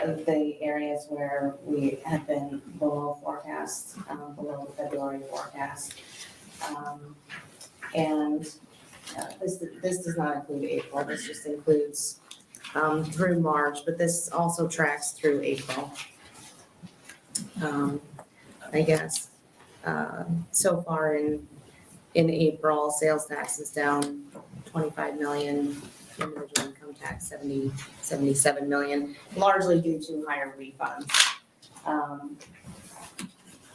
the areas where we have been below forecast, below the February forecast. And this does not include April, this just includes through March, but this also tracks through April. I guess, so far in April, sales tax is down 25 million, individual income tax 77 million, largely due to higher refunds.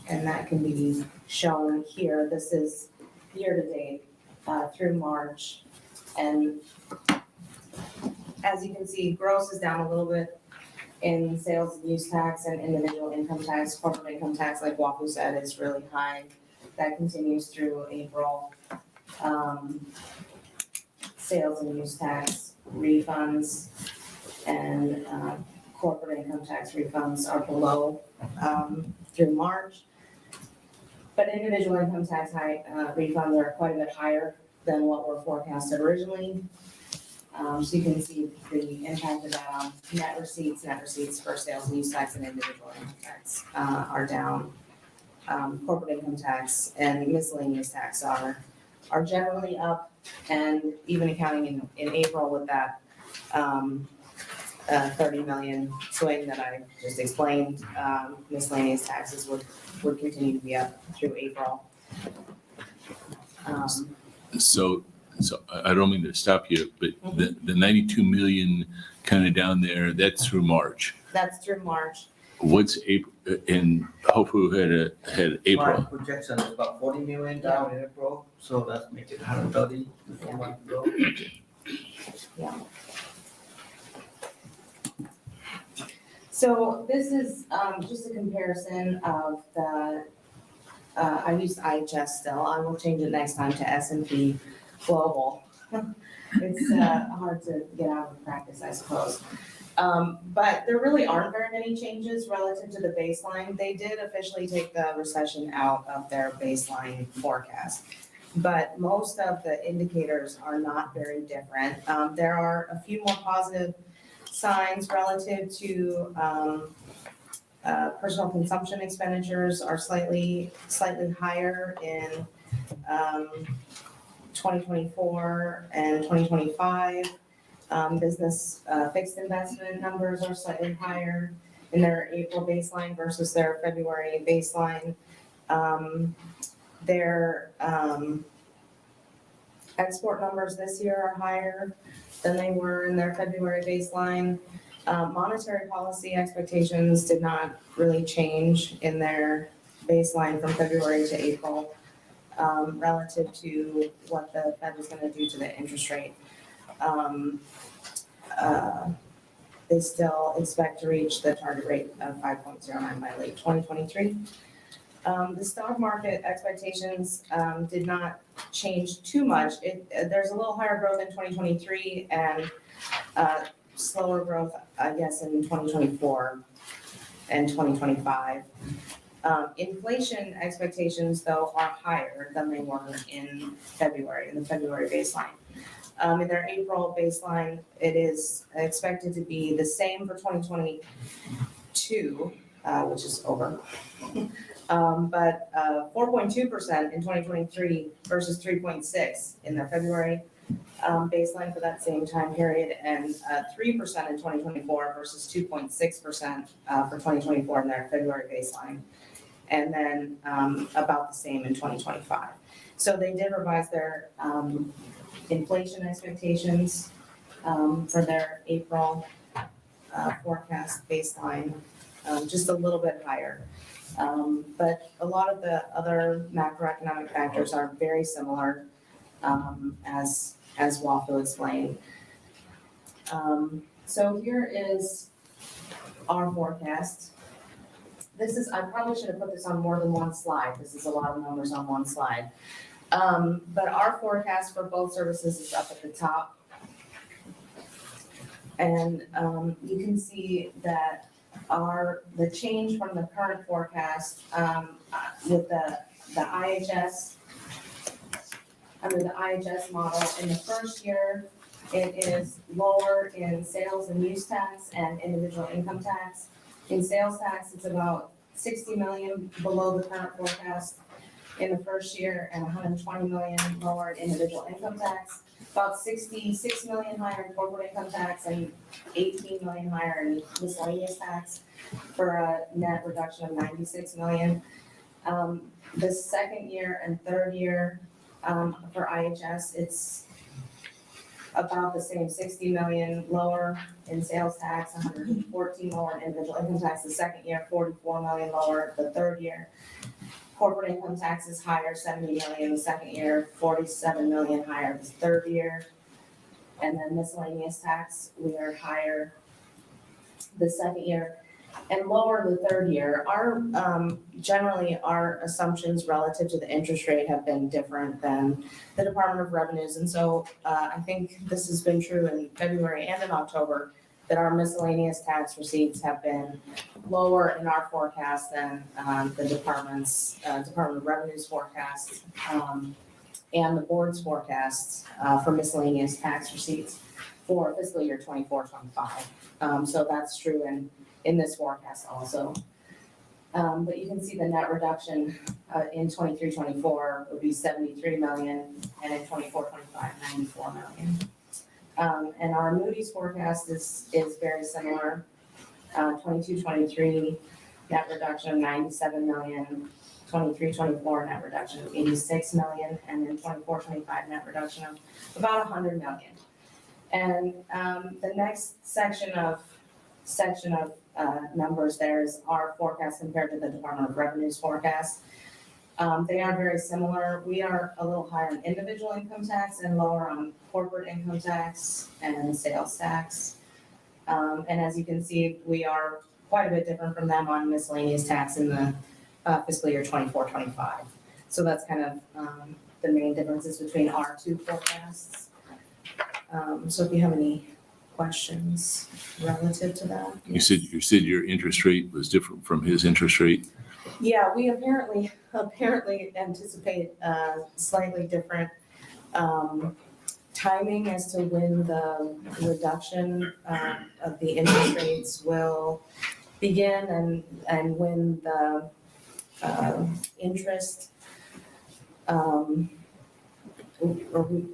And that can be shown here. This is year-to-date through March. And as you can see, gross is down a little bit in sales and use tax and individual income tax. Corporate income tax, like Waku said, is really high. That continues through April. Sales and use tax refunds and corporate income tax refunds are below through March. But individual income tax refunds are quite a bit higher than what were forecasted originally. So you can see the impact of that on net receipts for sales and use tax and individual income tax are down. Corporate income tax and miscellaneous tax are generally up, and even accounting in April with that 30 million swing that I just explained, miscellaneous taxes would continue to be up through April. So I don't mean to stop you, but the 92 million kind of down there, that's through March. That's through March. What's April, and hopefully had April. My projection is about 40 million down in April, so that's make it 130 before month ago. Yeah. So this is just a comparison of the, I used IHS still, I will change it next time to S&P Global. It's hard to get out of practice, I suppose. But there really aren't very many changes relative to the baseline. They did officially take the recession out of their baseline forecast. But most of the indicators are not very different. There are a few more positive signs relative to, personal consumption expenditures are slightly higher in, 2024 and 2025. Business fixed investment numbers are slightly higher in their April baseline versus their February baseline. Their export numbers this year are higher than they were in their February baseline. Monetary policy expectations did not really change in their baseline from February to April relative to what the Fed was going to do to the interest rate. They still expect to reach the target rate of 5.09 by late 2023. The stock market expectations did not change too much. There's a little higher growth in 2023 and slower growth, I guess, in 2024 and 2025. Inflation expectations, though, are higher than they were in February, in the February baseline. In their April baseline, it is expected to be the same for 2022, which is over. But 4.2% in 2023 versus 3.6 in their February baseline for that same time period, and 3% in 2024 versus 2.6% for 2024 in their February baseline, and then about the same in 2025. So they did revise their inflation expectations for their April forecast baseline just a little bit higher. But a lot of the other macroeconomic factors are very similar, as Walt will explain. So here is our forecast. I probably should have put this on more than one slide. This is a lot of numbers on one slide. But our forecast for both services is up at the top. And you can see that the change from the current forecast with the IHS, under the IHS model, in the first year, it is lower in sales and use tax and individual income tax. In sales tax, it's about 60 million below the current forecast in the first year, and 120 million lower in individual income tax. About 66 million higher in corporate income tax and 18 million higher in miscellaneous tax, for a net reduction of 96 million. The second year and third year for IHS, it's about the same, 60 million lower in sales tax, 114 lower in individual income tax the second year, 44 million lower the third year. Corporate income tax is higher, 70 million the second year, 47 million higher the third year. And then miscellaneous tax, we are higher the second year and lower the third year. Generally, our assumptions relative to the interest rate have been different than the Department of Revenues. And so I think this has been true in February and in October, that our miscellaneous tax receipts have been lower in our forecast than the Department of Revenue's forecast and the board's forecasts for miscellaneous tax receipts for fiscal year 24-25. So that's true in this forecast also. But you can see the net reduction in 23-24 would be 73 million, and in 24-25, 94 million. And our Moody's forecast is very similar. 22-23 net reduction of 97 million, 23-24 net reduction of 86 million, and then 24-25 net reduction of about 100 million. And the next section of numbers there is our forecast compared to the Department of Revenue's forecast. They are very similar. We are a little higher on individual income tax and lower on corporate income tax and sales tax. And as you can see, we are quite a bit different from them on miscellaneous tax in the fiscal year 24-25. So that's kind of the main differences between our two forecasts. So if you have any questions relative to that. You said your interest rate was different from his interest rate? Yeah, we apparently anticipate slightly different timing as to when the reduction of the interest rates will begin and when the interest, or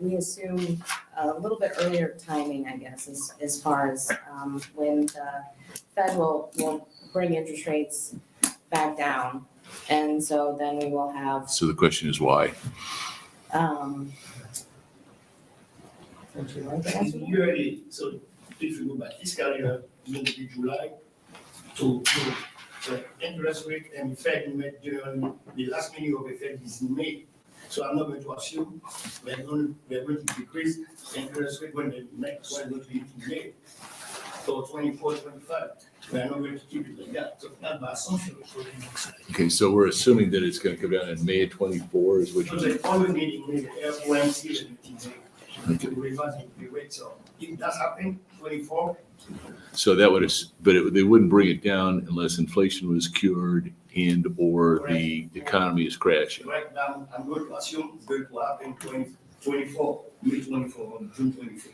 we assume a little bit earlier timing, I guess, as far as when the Fed will bring interest rates back down. And so then we will have, So the question is why? would you like to answer that? Usually, so if you go by fiscal year, means July to June. The interest rate and Fed met during the last meeting of the Fed is in May. So I'm not going to assume we're going to decrease the interest rate when the next one is going to be in May. So 24, 25, we are not going to keep it like that. So that's my assumption. Okay, so we're assuming that it's gonna come down in May of 24 is what So you, the always meeting, the FOMC, okay. the revising the rate. So if that's happening, 24, So that would, they wouldn't bring it down unless inflation was cured and or the economy is crashing. right now, I'm going to assume it's going to happen 24, May 24, or June 24.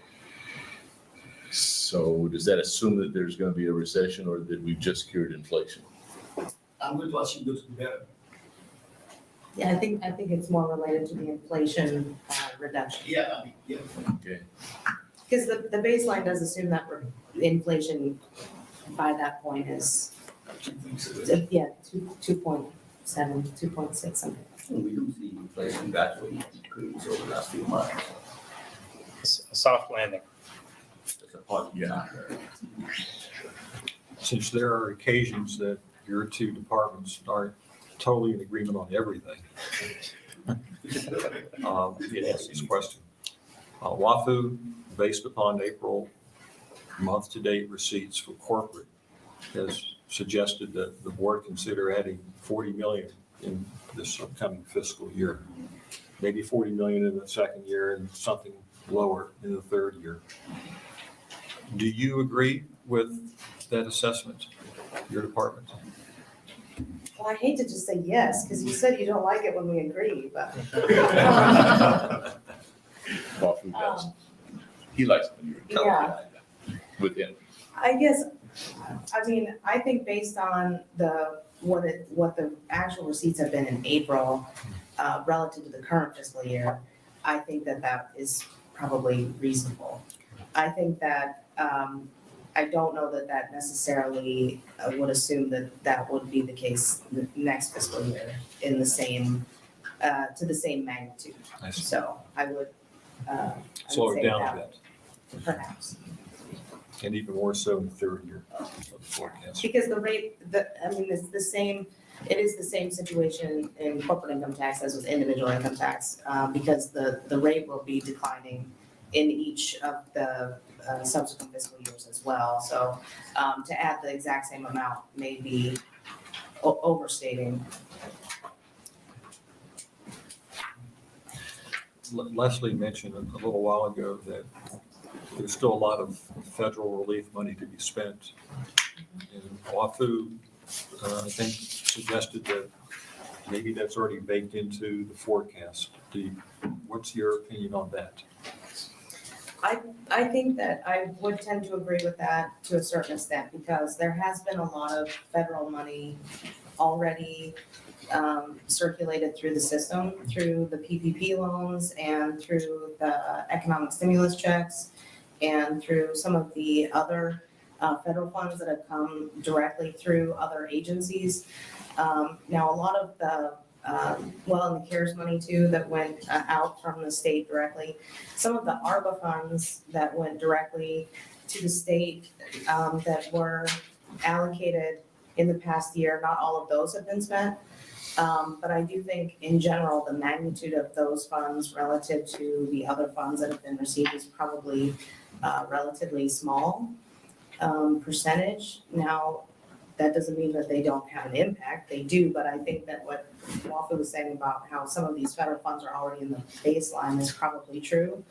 So does that assume that there's gonna be a recession or that we've just cured inflation? I'm going to assume those two better. Yeah, I think it's more related to the inflation reduction. Yeah, I mean, yeah. Okay. Because the baseline does assume that inflation by that point is, yeah, 2.7, 2.6 something. We do see inflation gradually increase over the last few months. A soft landing. That's a positive sign. Since there are occasions that your two departments aren't totally in agreement on everything, you ask this question. WAFU, based upon April month-to-date receipts for corporate, has suggested that the board consider adding 40 million in this upcoming fiscal year. Maybe 40 million in the second year and something lower in the third year. Do you agree with that assessment, your department? Well, I hate to just say yes, because you said you don't like it when we agree, but. WAFU does. He likes it when you're Yeah. with him. I guess, I mean, I think based on what the actual receipts have been in April, relative to the current fiscal year, I think that is probably reasonable. I think that, I don't know that necessarily would assume that would be the case the next fiscal year in the same, to the same magnitude. I see. So I would Slow it say down a that bit, perhaps. and even more so in the third year of the forecast. Because it's the same, it is the same situation in corporate income tax as with individual income tax, because the rate will be declining in each of the subsequent fiscal years as well. So to add the exact same amount may be overstating. Leslie mentioned a little while ago that there's still a lot of federal relief money to be spent. And WAFU, I think, suggested that maybe that's already baked into the forecast. What's your opinion on that? I think that I would tend to agree with that to a certain extent, because there has been a lot of federal money already circulated through the system, through the PPP loans and through the economic stimulus checks and through some of the other federal funds that have come directly through other agencies. Now, a lot of the and the CARES money too that went out from the state directly. Some of the ARPA funds that went directly to the state that were allocated in the past year, not all of those have been spent. But I do think in general, the magnitude of those funds relative to the other funds that have been received is probably relatively small percentage. Now, that doesn't mean that they don't have an impact, they do, but I think that what Walter was saying about how some of these federal funds are already in the baseline is probably true.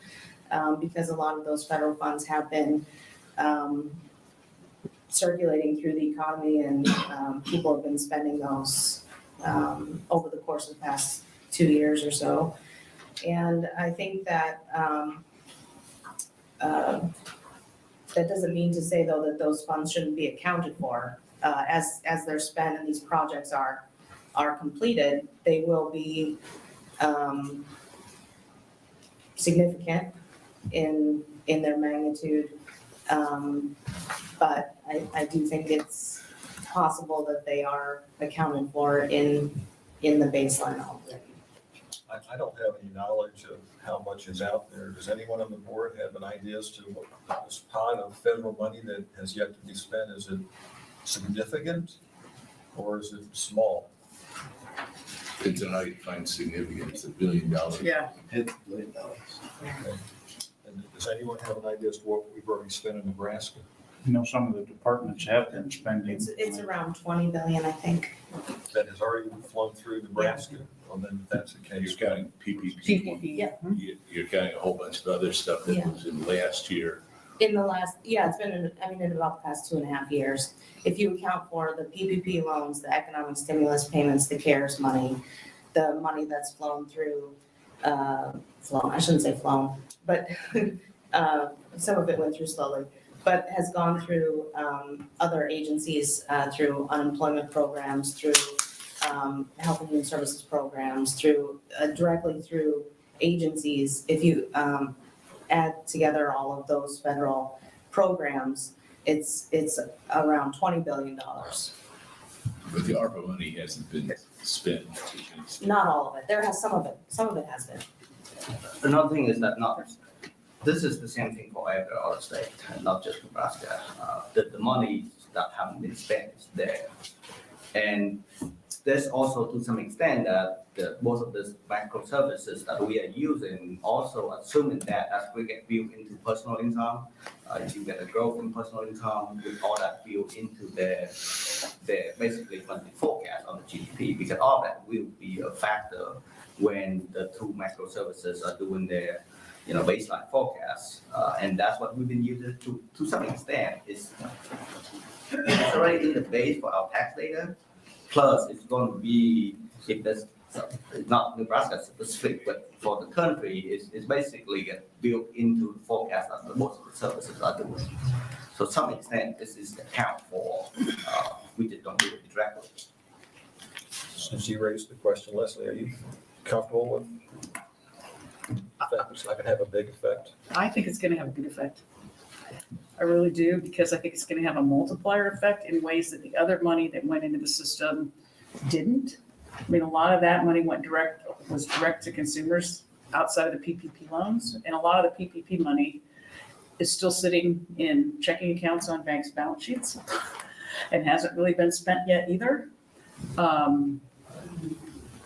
Because a lot of those federal funds have been circulating through the economy, and people have been spending those over the course of the past 2 years or so. And I think that that doesn't mean to say, though, that those funds shouldn't be accounted for. As they're spent and these projects are completed, they will be significant in their magnitude. But I do think it's possible that they are accounted for in the baseline already. I don't have any knowledge of how much is out there. Does anyone on the board have an idea as to what this pot of federal money that has yet to be spent, is it significant or is it small? Depends on how you find significant. It's $1 billion. Yeah. It's $1 billion. Okay. And does anyone have an idea as to what we've already spent in Nebraska? You know, some of the departments have been spending. It's around 20 billion, I think. That has already flown through Nebraska? Well, then if that's the case. You're counting PPP. PPP, yeah. You're counting a whole bunch of other stuff that was in last year. In the last, it's been, in about the past 2.5 years. If you account for the PPP loans, the economic stimulus payments, the CARES money, the money that's flown through, I shouldn't say flown, but some of it went through slowly, but has gone through other agencies, through unemployment programs, through health and human services programs, through directly through agencies. If you add together all of those federal programs, it's around $20 billion. But the ARPA money hasn't been spent. Not all of it. There has some of it has been. Another thing is that this is the same thing for every other state, not just Nebraska. The money that haven't been spent is there. And there's also, to some extent, that most of these microservices that we are using also assuming that as we get built into personal income, you get a growth in personal income, with all that built into their basically funding forecast on the GDP, because all that will be a factor when the two microservices are doing their baseline forecasts. And that's what we've been using to some extent. It's already in the base for our tax data. Plus, it's going to be, if there's not Nebraska specific, but for the country, it's basically get built into the forecast that most of the services are doing. So to some extent, this is the account for, we just don't do it directly. Since you raised the question, Leslie, are you comfortable with that? It's not gonna have a big effect? I think it's gonna have a big effect. I really do, because I think it's gonna have a multiplier effect in ways that the other money that went into the system didn't. I mean, a lot of that money was direct to consumers outside of the PPP loans, and a lot of the PPP money is still sitting in checking accounts on banks' balance sheets and hasn't really been spent yet either.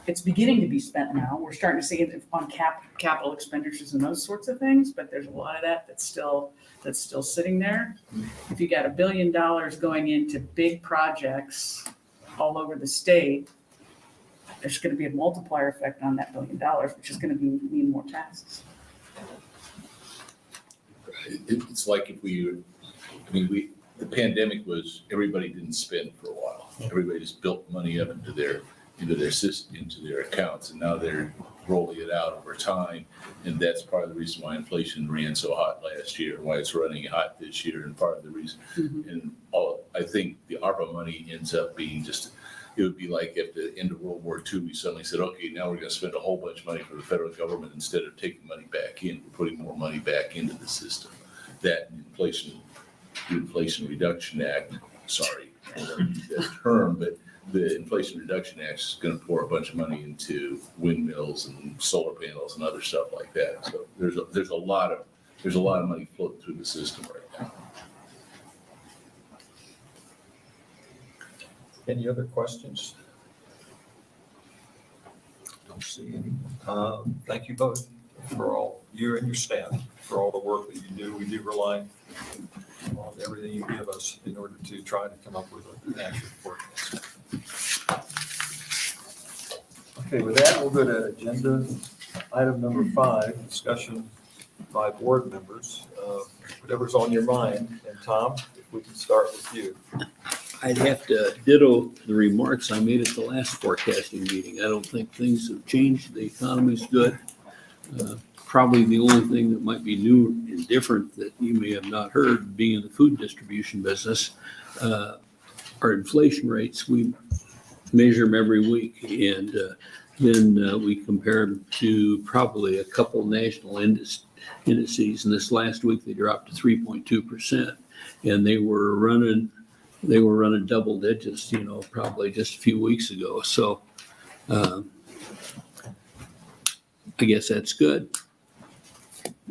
It's beginning to be spent now. We're starting to see it on capital expenditures and those sorts of things, but there's a lot of that that's still sitting there. If you got $1 billion going into big projects all over the state, there's going to be a multiplier effect on that $1 billion, which is going to mean more taxes. It's like if the pandemic was, everybody didn't spend for a while. Everybody just built money up into their system, into their accounts, and now they're rolling it out over time. And that's part of the reason why inflation ran so hot last year, why it's running hot this year, and part of the reason. And I think the ARPA money ends up being it would be like at the end of World War II, we suddenly said, okay, now we're going to spend a whole bunch of money for the federal government instead of taking money back in, we're putting more money back into the system. That Inflation Reduction Act, sorry, I don't use that term, but the Inflation Reduction Act is going to pour a bunch of money into windmills and solar panels and other stuff like that. So there's a lot of money floating through the system right now. Any other questions? Don't see any. Thank you both for all, you and your staff, for all the work that you do. We do rely on everything you give us in order to try to come up with an accurate forecast. Okay, with that, we'll go to agenda item number 5, discussion by board members. whatever's on your mind. And Tom, if we can start with you. I'd have to ditto the remarks I made at the last forecasting meeting. I don't think things have changed. The economy's good. Probably the only thing that might be new and different that you may have not heard, being in the food distribution business, our inflation rates, we measure them every week. And then we compare them to probably a couple national indices. And this last week, they dropped to 3.2%. And they were running double digits, probably just a few weeks ago. So I guess that's good.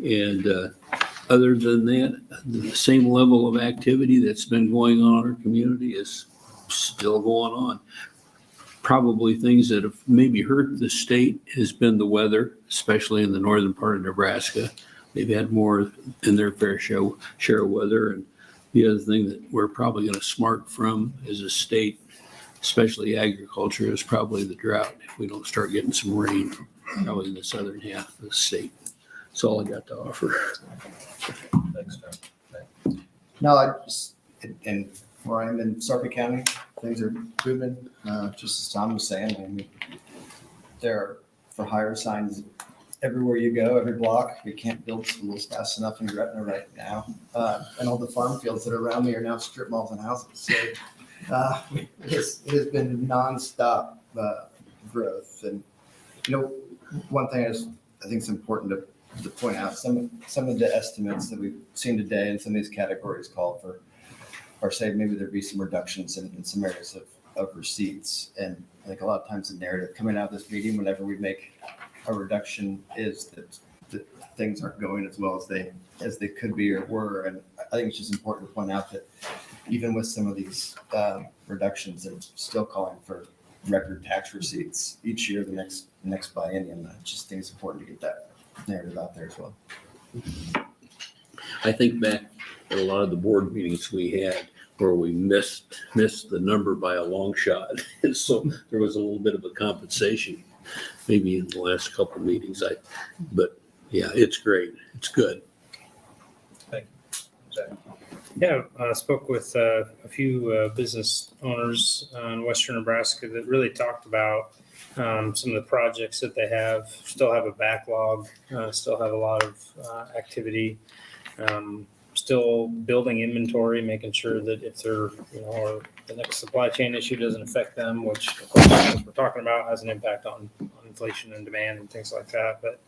And other than that, the same level of activity that's been going on in our community is still going on. Probably things that have maybe hurt the state has been the weather, especially in the northern part of Nebraska. They've had more in their fair share of weather. And the other thing that we're probably going to smart from as a state, especially agriculture, is probably the drought. If we don't start getting some rain, probably in the southern half of the state. That's all I got to offer. Thanks, Tom. No, I just, and where I'm in Sarpy County, things are moving, just as Tom was saying. I mean, there are for hire signs everywhere you go, every block. We can't build schools fast enough in Gretna right now. And all the farm fields that are around me are now strip malls and houses. So it has been nonstop growth. And, one thing I think it's important to point out, some of the estimates that we've seen today in some of these categories call for, or say maybe there'd be some reductions in some areas of receipts. And I think a lot of times the narrative coming out of this meeting, whenever we make a reduction, is that things aren't going as well as they could be or were. And I think it's just important to point out that even with some of these reductions, they're still calling for record tax receipts each year, the next biennium. I just think it's important to get that narrative out there as well. I think back at a lot of the board meetings we had where we missed the number by a long shot. And so there was a little bit of a compensation maybe in the last couple of meetings. But yeah, it's great. It's good. Thank you. Zach? Yeah, I spoke with a few business owners in Western Nebraska that really talked about some of the projects that they still have a backlog, still have a lot of activity, still building inventory, making sure that if they're, or the next supply chain issue doesn't affect them, which of course, as we're talking about, has an impact on inflation and demand and things like that. But,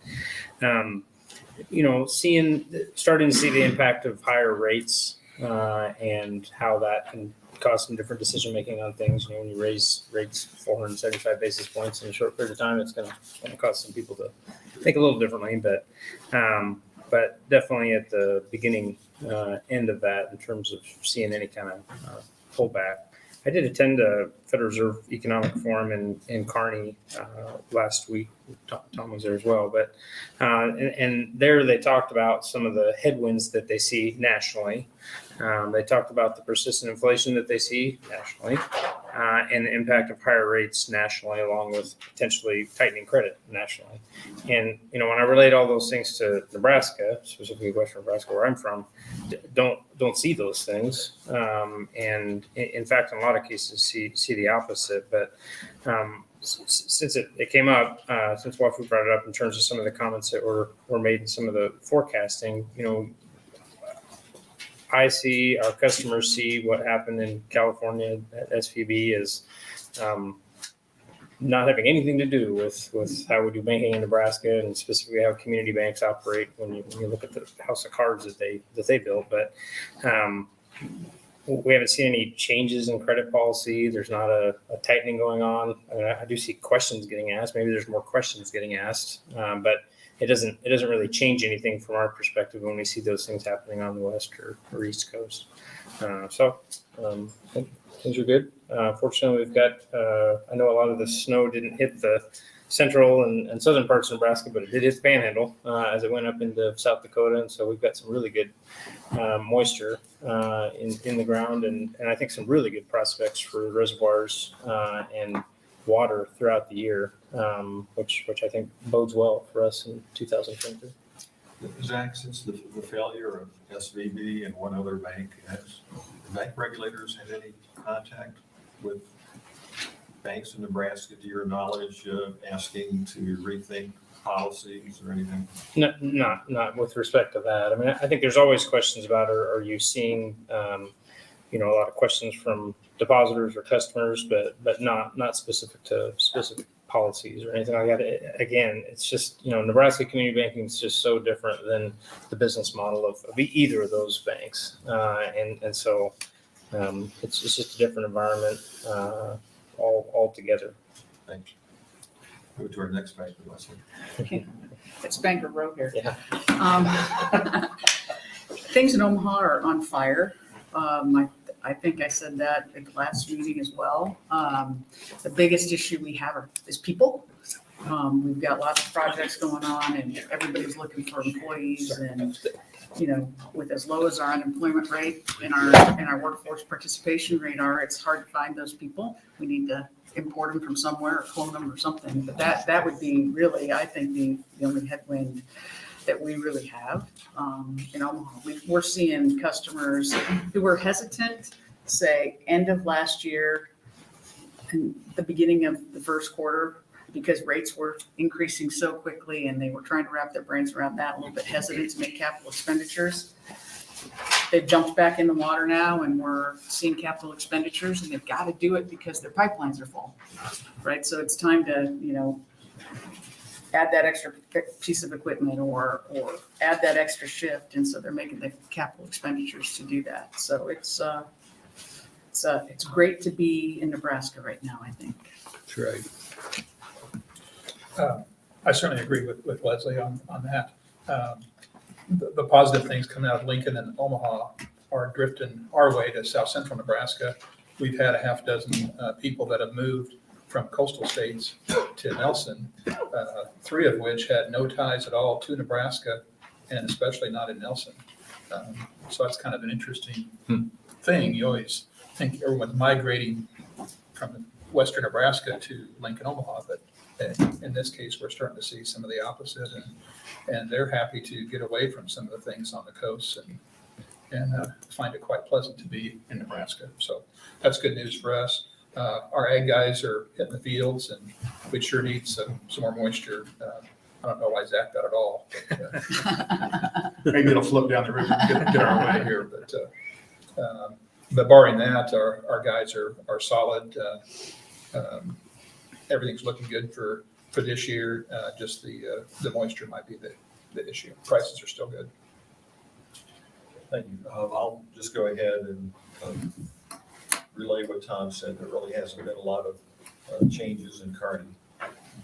starting to see the impact of higher rates and how that can cause some different decision-making on things. When you raise rates 475 basis points in a short period of time, it's going to cause some people to think a little differently, but definitely at the beginning end of that in terms of seeing any kind of pullback. I did attend a Federal Reserve Economic Forum in Kearney last week. Tom was there as well, but and there they talked about some of the headwinds that they see nationally. They talked about the persistent inflation that they see nationally and the impact of higher rates nationally, along with potentially tightening credit nationally. And, when I relate all those things to Nebraska, specifically Western Nebraska, where I'm from, don't see those things. And in fact, in a lot of cases, see the opposite. But since it came up, since Wafu brought it up in terms of some of the comments that were made in some of the forecasting, I see, our customers see what happened in California at SVB is not having anything to do with how we do banking in Nebraska and specifically how community banks operate when you look at the house of cards that they built. But we haven't seen any changes in credit policy. There's not a tightening going on. I mean, I do see questions getting asked. Maybe there's more questions getting asked, but it doesn't really change anything from our perspective when we see those things happening on the West or East Coast. So things are good. Fortunately, we've got, I know a lot of the snow didn't hit the central and southern parts of Nebraska, but it did hit the Panhandle as it went up into South Dakota. And so we've got some really good moisture in the ground and I think some really good prospects for reservoirs and water throughout the year, which I think bodes well for us in 2023. Zach, since the failure of SVB and one other bank, has bank regulators had any contact with banks in Nebraska, to your knowledge, asking to rethink policies or anything? No, not with respect to that. I mean, I think there's always questions about, are you seeing, a lot of questions from depositors or customers, but not specific to specific policies or anything like that. Again, it's just, Nebraska community banking is just so different than the business model of either of those banks. And so it's just a different environment altogether. Thank you. Move to our next bank, Leslie. It's Banker Road here. Yeah. Things in Omaha are on fire. I think I said that at the last meeting as well. The biggest issue we have is people. We've got lots of projects going on and everybody's looking for employees, and, with as low as our unemployment rate and our workforce participation rate are, it's hard to find those people. We need to import them from somewhere or clone them or something. But that would be really, I think, the only headwind that we really have in Omaha. We're seeing customers who were hesitant, say, end of last year and the beginning of the first quarter, because rates were increasing so quickly and they were trying to wrap their brains around that, a little bit hesitant to make capital expenditures. They've jumped back in the water now, and we're seeing capital expenditures, and they've got to do it because their pipelines are full, right? So it's time to, add that extra piece of equipment or add that extra shift. And so they're making the capital expenditures to do that. So it's great to be in Nebraska right now, I think. That's right. I certainly agree with Leslie on that. The positive things coming out of Lincoln and Omaha are drifting our way to South Central Nebraska. We've had a half dozen people that have moved from coastal states to Nelson, 3 of which had no ties at all to Nebraska, and especially not in Nelson. So that's kind of an interesting thing. You always think everyone's migrating from western Nebraska to Lincoln, Omaha, but in this case, we're starting to see some of the opposite, and they're happy to get away from some of the things on the coast and find it quite pleasant to be in Nebraska. So that's good news for us. Our ag guys are hitting the fields, and we sure need some more moisture. I don't know why Zach got it all. But, maybe it'll float down the river and get our way here. But barring that, our guys are solid. Everything's looking good for this year. Just the moisture might be the issue. Prices are still good. Thank you. I'll just go ahead and relay what Tom said. There really hasn't been a lot of changes in Kearney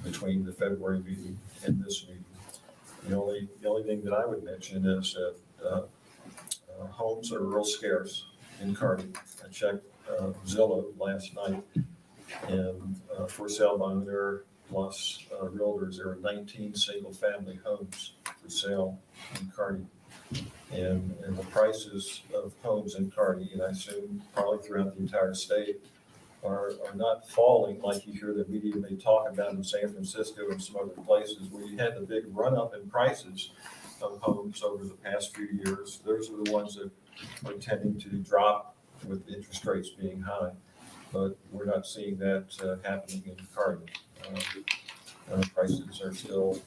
between the February meeting and this meeting. The only thing that I would mention is that homes are real scarce in Kearney. I checked Zillow last night, and for sale by owner plus realtors, there are 19 single-family homes for sale in Kearney. And the prices of homes in Kearney, and I assume probably throughout the entire state, are not falling like you hear the media may talk about in San Francisco and some other places where you had the big run-up in prices of homes over the past few years. Those are the ones that are tending to drop with interest rates being high. But we're not seeing that happening in Kearney. Prices are still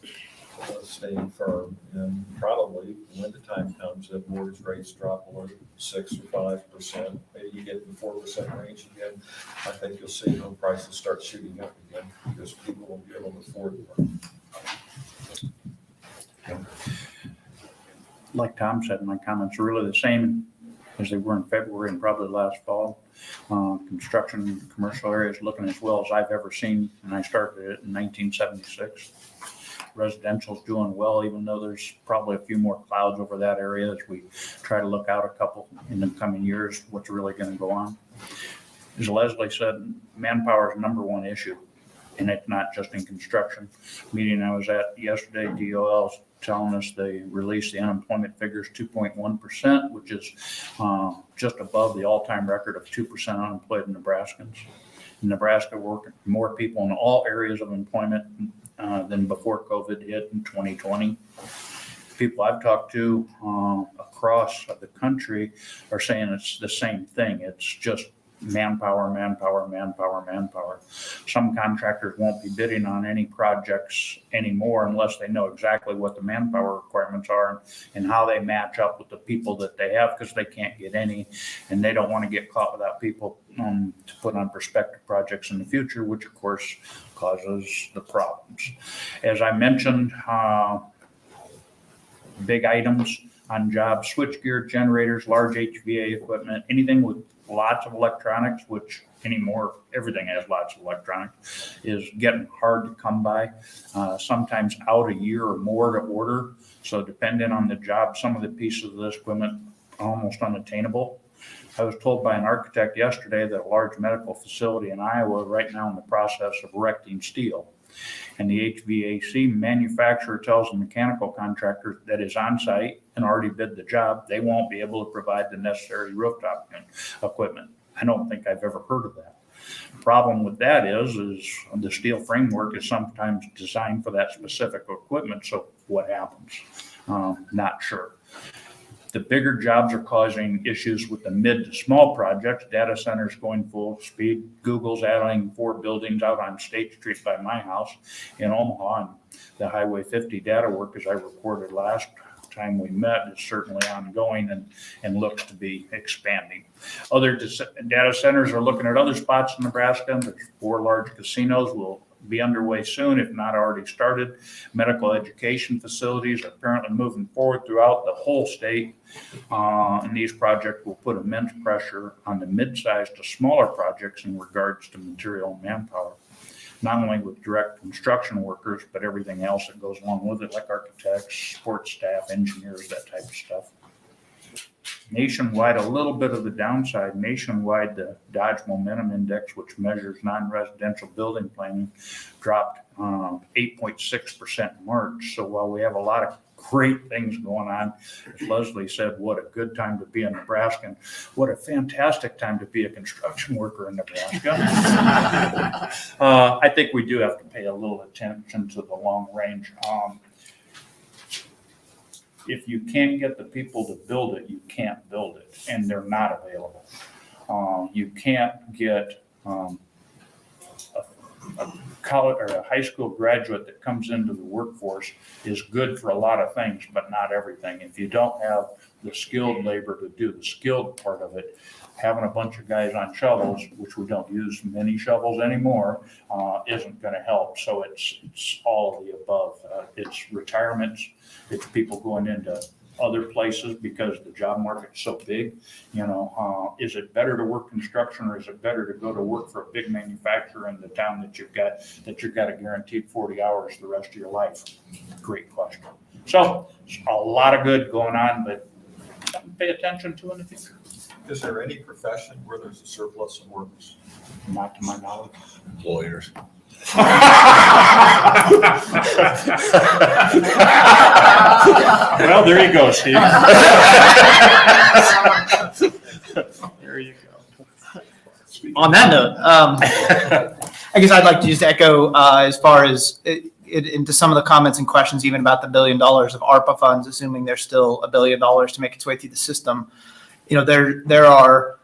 staying firm, and probably when the time comes that mortgage rates drop below 6 or 5%, maybe you get in the 4% range again, I think you'll see home prices start shooting up again because people will be able to afford them. Like Tom said, my comments are really the same as they were in February and probably last fall. Construction in the commercial area is looking as well as I've ever seen, and I started it in 1976. Residential's doing well, even though there's probably a few more clouds over that area as we try to look out a couple in the coming years, what's really going to go on. As Leslie said, manpower is the number one issue, and it's not just in construction. Meeting I was at yesterday, DOL's telling us they released the unemployment figures 2.1%, which is just above the all-time record of 2% unemployed Nebraskans. In Nebraska, working more people in all areas of employment than before COVID hit in 2020. people I've talked to across the country are saying it's the same thing. It's just manpower. Some contractors won't be bidding on any projects anymore unless they know exactly what the manpower requirements are and how they match up with the people that they have, because they can't get any, and they don't want to get caught without people to put on prospective projects in the future, which of course causes the problems. As I mentioned, big items on jobs: switchgear, generators, large HVA equipment, anything with lots of electronics, which anymore everything has lots of electronics, is getting hard to come by. Sometimes out a year or more to order. So depending on the job, some of the pieces of this equipment are almost unattainable. I was told by an architect yesterday that a large medical facility in Iowa right now in the process of erecting steel. And the HVAC manufacturer tells the mechanical contractor that is on site and already bid the job, they won't be able to provide the necessary rooftop equipment. I don't think I've ever heard of that. Problem with that is the steel framework is sometimes designed for that specific equipment. So what happens? Not sure. The bigger jobs are causing issues with the mid to small projects. Data centers going full speed. Google's adding 4 buildings out on State Street by my house in Omaha. And the Highway 50 data work, as I reported last time we met, is certainly ongoing and looks to be expanding. Other data centers are looking at other spots in Nebraska. There's 4 large casinos will be underway soon, if not already started. Medical education facilities are apparently moving forward throughout the whole state. And these projects will put immense pressure on the mid-sized to smaller projects in regards to material and manpower, not only with direct construction workers, but everything else that goes along with it, like architects, support staff, engineers, that type of stuff. Nationwide, a little bit of the downside. Nationwide, the Dodge Momentum Index, which measures non-residential building planning, dropped 8.6% in March. So while we have a lot of great things going on, as Leslie said, what a good time to be in Nebraska, and what a fantastic time to be a construction worker in Nebraska. I think we do have to pay a little attention to the long range. If you can't get the people to build it, you can't build it, and they're not available. You can't get a college or a high school graduate that comes into the workforce is good for a lot of things, but not everything. If you don't have the skilled labor to do the skilled part of it, having a bunch of guys on shovels, which we don't use many shovels anymore, isn't going to help. So it's all of the above. It's retirements. It's people going into other places because the job market's so big. Is it better to work construction, or is it better to go to work for a big manufacturer in the town that you've got a guaranteed 40 hours the rest of your life? Great question. So a lot of good going on, but something to pay attention to in the future. Is there any profession where there's a surplus of workers? Not to my knowledge. Lawyers. Well, there you go, Steve. There you go. On that note, I guess I'd like to just echo as far as into some of the comments and questions, even about the $1 billion of ARPA funds, assuming there's still $1 billion to make its way through the system. There are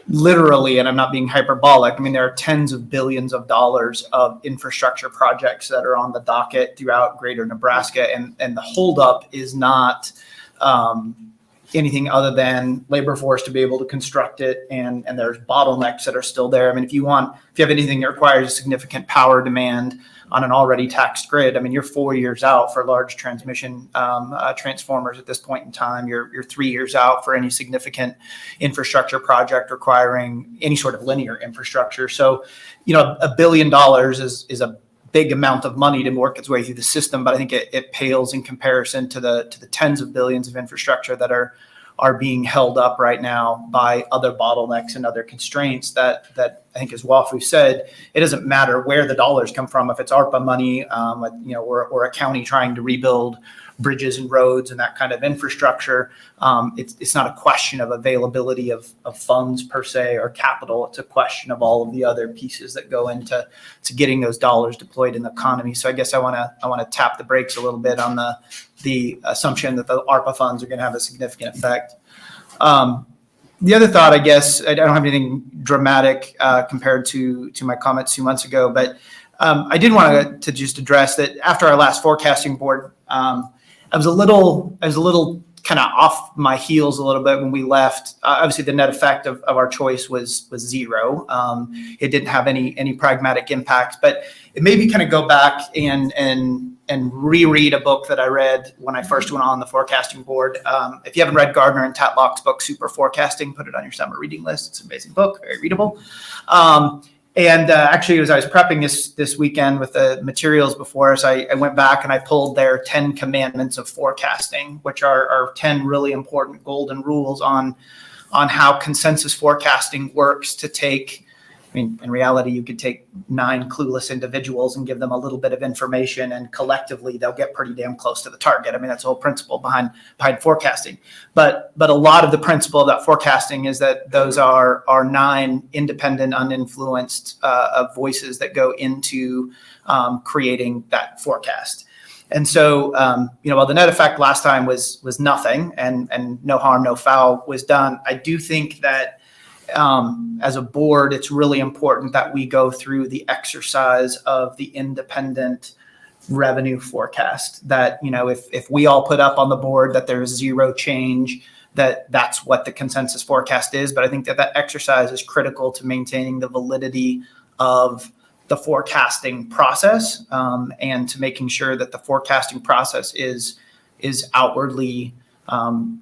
literally, and I'm not being hyperbolic, there are tens of billions of dollars of infrastructure projects that are on the docket throughout greater Nebraska. And the holdup is not anything other than labor force to be able to construct it. And there's bottlenecks that are still there. If you have anything that requires significant power demand on an already taxed grid, you're 4 years out for large transmission transformers at this point in time. You're 3 years out for any significant infrastructure project requiring any sort of linear infrastructure. So, $1 billion is a big amount of money to work its way through the system, but I think it pales in comparison to the tens of billions of infrastructure that are being held up right now by other bottlenecks and other constraints that I think, as Wafu said, it doesn't matter where the dollars come from. If it's ARPA money, or a county trying to rebuild bridges and roads and that kind of infrastructure. It's not a question of availability of funds per se or capital. It's a question of all of the other pieces that go into getting those dollars deployed in the economy. So I guess I want to tap the brakes a little bit on the assumption that the ARPA funds are going to have a significant effect. The other thought, I guess, I don't have anything dramatic compared to my comments 2 months ago, but I did want to just address that after our last forecasting board, I was a little kind of off my heels a little bit when we left. Obviously, the net effect of our choice was zero. It didn't have any pragmatic impact, but it made me kind of go back and reread a book that I read when I first went on the forecasting board. If you haven't read Gardner and Tatlock's book, Super Forecasting, put it on your summer reading list. It's an amazing book, very readable. Actually, as I was prepping this weekend with the materials before us, I went back and I pulled their 10 commandments of forecasting, which are 10 really important golden rules on how consensus forecasting works to take. I mean, in reality, you could take 9 clueless individuals and give them a little bit of information, and collectively they'll get pretty damn close to the target. I mean, that's the whole principle behind forecasting. But a lot of the principle of that forecasting is that those are 9 independent, uninfluenced voices that go into creating that forecast. And so, while the net effect last time was nothing and no harm, no foul was done, I do think that as a board, it's really important that we go through the exercise of the independent revenue forecast. That, if we all put up on the board that there's zero change, that's what the consensus forecast is. But I think that exercise is critical to maintaining the validity of the forecasting process, and to making sure that the forecasting process is outwardly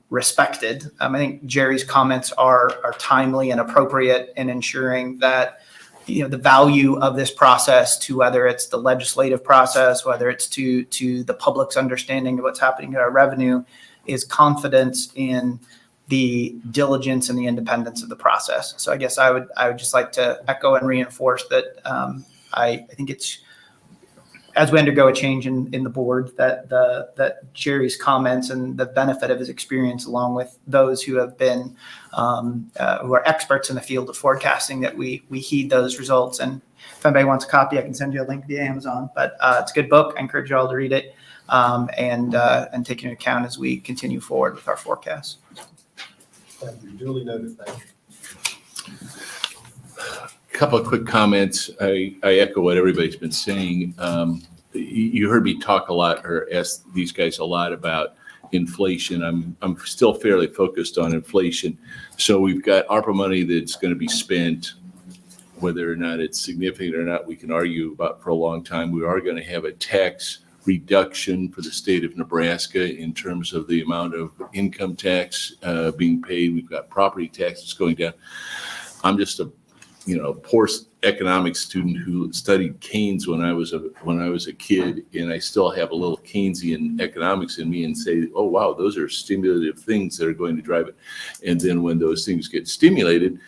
respected. I think Jerry's comments are timely and appropriate in ensuring that the value of this process, to whether it's the legislative process, whether it's to the public's understanding of what's happening to our revenue, is confidence in the diligence and the independence of the process. So I guess I would just like to echo and reinforce that I think it's, as we undergo a change in the board, that Jerry's comments and the benefit of his experience, along with those who have been who are experts in the field of forecasting, that we heed those results. And if anybody wants a copy, I can send you a link via Amazon. But it's a good book. I encourage you all to read it and take into account as we continue forward with our forecasts. Thank you. Duly noted. Thank you. Couple of quick comments. I echo what everybody's been saying. You heard me talk a lot, or ask these guys a lot, about inflation. I'm still fairly focused on inflation. So we've got ARPA money that's going to be spent. Whether or not it's significant or not, we can argue about for a long time. We are going to have a tax reduction for the state of Nebraska in terms of the amount of income tax being paid. We've got property taxes going down. I'm just a poor economics student who studied Keynes when I was a kid, and I still have a little Keynesian economics in me, and say, oh wow, those are stimulative things that are going to drive it. And then when those things get stimulated,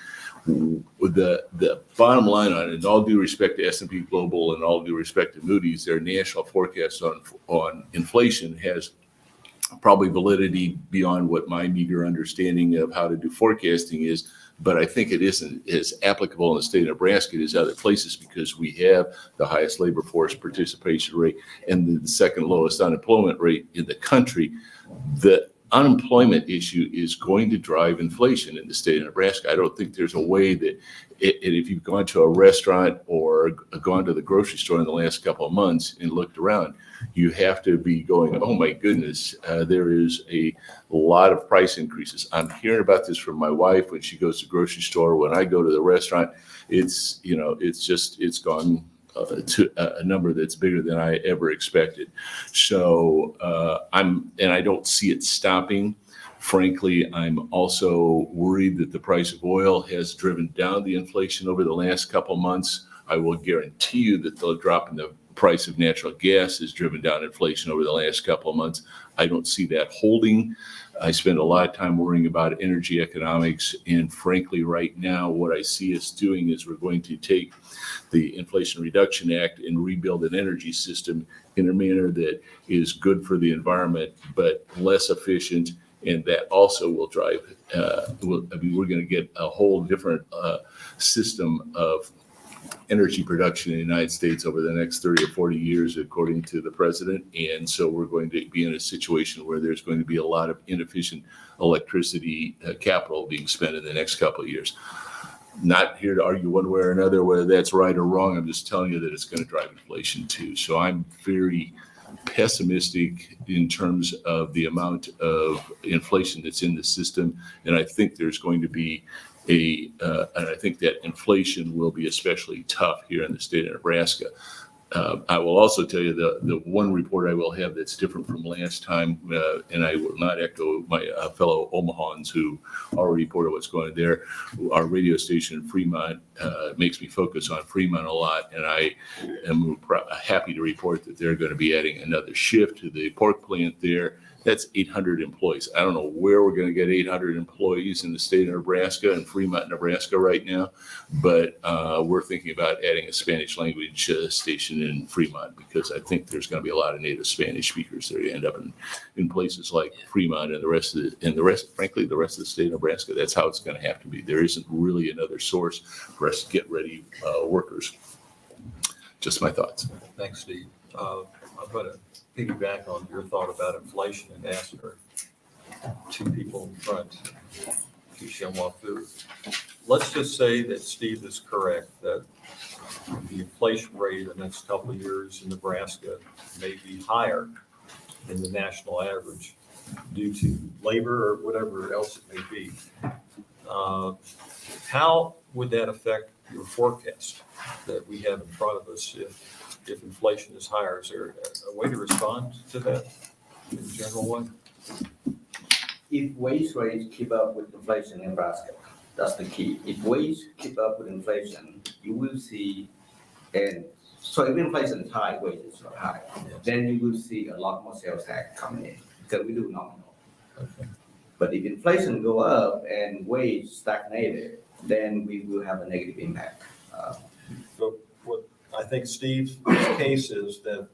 the bottom line on it, in all due respect to S&P Global and all due respect to Moody's, their national forecast on inflation has probably validity beyond what my meager understanding of how to do forecasting is. But I think it isn't as applicable in the state of Nebraska as other places, because we have the highest labor force participation rate and the second lowest unemployment rate in the country. The unemployment issue is going to drive inflation in the state of Nebraska. I don't think there's a way that if you've gone to a restaurant or gone to the grocery store in the last couple of months and looked around, you have to be going, oh my goodness, there is a lot of price increases. I'm hearing about this from my wife when she goes to the grocery store. When I go to the restaurant, it's gone to a number that's bigger than I ever expected. So I don't see it stopping. Frankly, I'm also worried that the price of oil has driven down the inflation over the last couple months. I will guarantee you that the drop in the price of natural gas has driven down inflation over the last couple of months. I don't see that holding. I spend a lot of time worrying about energy economics, and frankly, right now, what I see us doing is we're going to take the Inflation Reduction Act and rebuild an energy system in a manner that is good for the environment, but less efficient, and that also will drive, we're going to get a whole different system of energy production in the United States over the next 30 or 40 years, according to the president. And so we're going to be in a situation where there's going to be a lot of inefficient electricity capital being spent in the next couple of years. Not here to argue one way or another whether that's right or wrong. I'm just telling you that it's going to drive inflation too. So I'm very pessimistic in terms of the amount of inflation that's in the system. And I think there's going to be and I think that inflation will be especially tough here in the state of Nebraska. I will also tell you the one report I will have that's different from last time, and I will not echo my fellow Omahans who already reported what's going on there. Our radio station in Fremont makes me focus on Fremont a lot, and I am happy to report that they're going to be adding another shift to the pork plant there. That's 800 employees. I don't know where we're going to get 800 employees in the state of Nebraska and Fremont, Nebraska right now, but we're thinking about adding a Spanish language station in Fremont because I think there's going to be a lot of native Spanish speakers there. You end up in places like Fremont and the rest of frankly, the rest of the state of Nebraska. That's how it's going to have to be. There isn't really another source for us to get ready workers. Just my thoughts. Thanks, Steve. I'm going to piggyback on your thought about inflation and ask our two people in front to show walk through. Let's just say that Steve is correct, that the inflation rate in the next couple of years in Nebraska may be higher than the national average due to labor or whatever else it may be. How would that affect your forecast that we have in front of us if inflation is higher? Is there a way to respond to that in a general way? If wage rates keep up with inflation in Nebraska, that's the key. If wage keep up with inflation, you will see, and so if inflation is high, wages are high, then you will see a lot more sales tax coming in because we do nominal. Okay. But if inflation go up and wage stagnated, then we will have a negative impact. So what I think Steve's case is that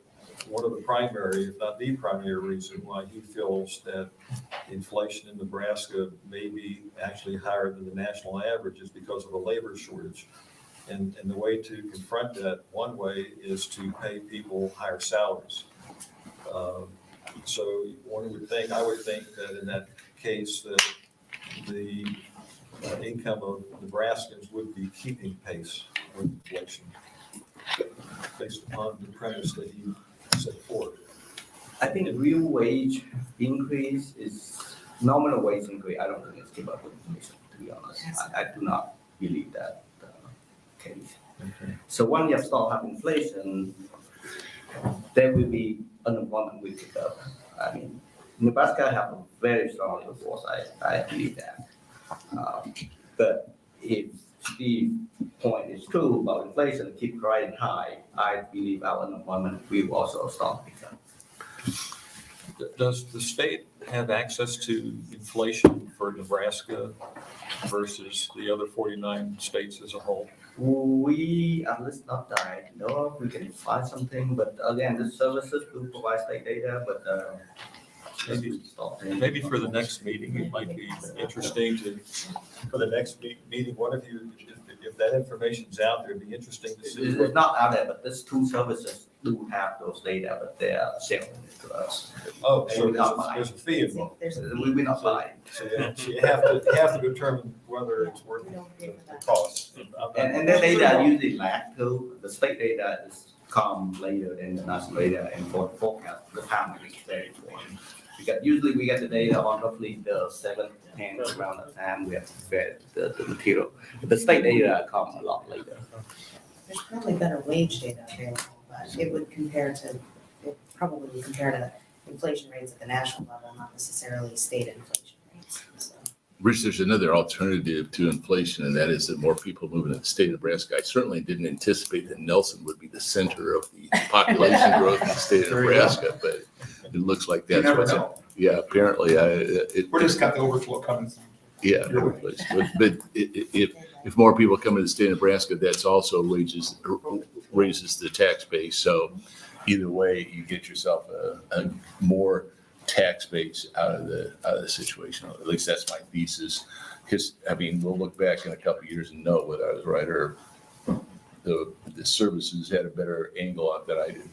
one of the primary, if not the primary reason why he feels that inflation in Nebraska may be actually higher than the national average is because of a labor shortage. And the way to confront that, one way is to pay people higher salaries. So I would think that in that case that the income of Nebraskans would be keeping pace with inflation based upon the premise that you set forth. I think the real wage increase is nominal wage increase. I don't think it's keep up with inflation, to be honest. I do not believe that case. Okay. So when you start having inflation, there will be unemployment will pick up. I mean, Nebraska have a very strong labor force. I believe that. But if Steve's point is true about inflation keep riding high, I believe our unemployment will also start picking up. Does the state have access to inflation for Nebraska versus the other 49 states as a whole? We, at least not that I know of, we can find something, but again, the services do provide state data, but Maybe for the next meeting, it might be interesting for the next meeting, one of you, if that information's out there, it'd be interesting to see. It's not out there, but these two services do have those data, but they are selling it to us. Oh, so we not buy. there's a fee involved. We will not buy. So you have to determine whether it's worth the cost. And the data usually lag too. The state data is come later than the national data and for the forecast, the time we get ready for it. Because usually we get the data on roughly the 7th, 10th around the time we have to vet the material. The state data come a lot later. There's probably better wage data available, but it would probably compare to inflation rates at the national level, not necessarily state inflation rates. So Rich, there's another alternative to inflation, and that is that more people move into the state of Nebraska. I certainly didn't anticipate that Nelson would be the center of the population growth in the state of Very Nebraska, but it looks like You that's never what's, know. yeah, apparently, We're just got the overflow coming. yeah. Your But if more people come into the state of Nebraska, that's also raises the tax base. So either way, you get yourself a more tax base out of the situation. At least that's my thesis. Because, I mean, we'll look back in a couple of years and know whether I was right or the services had a better angle on that I did.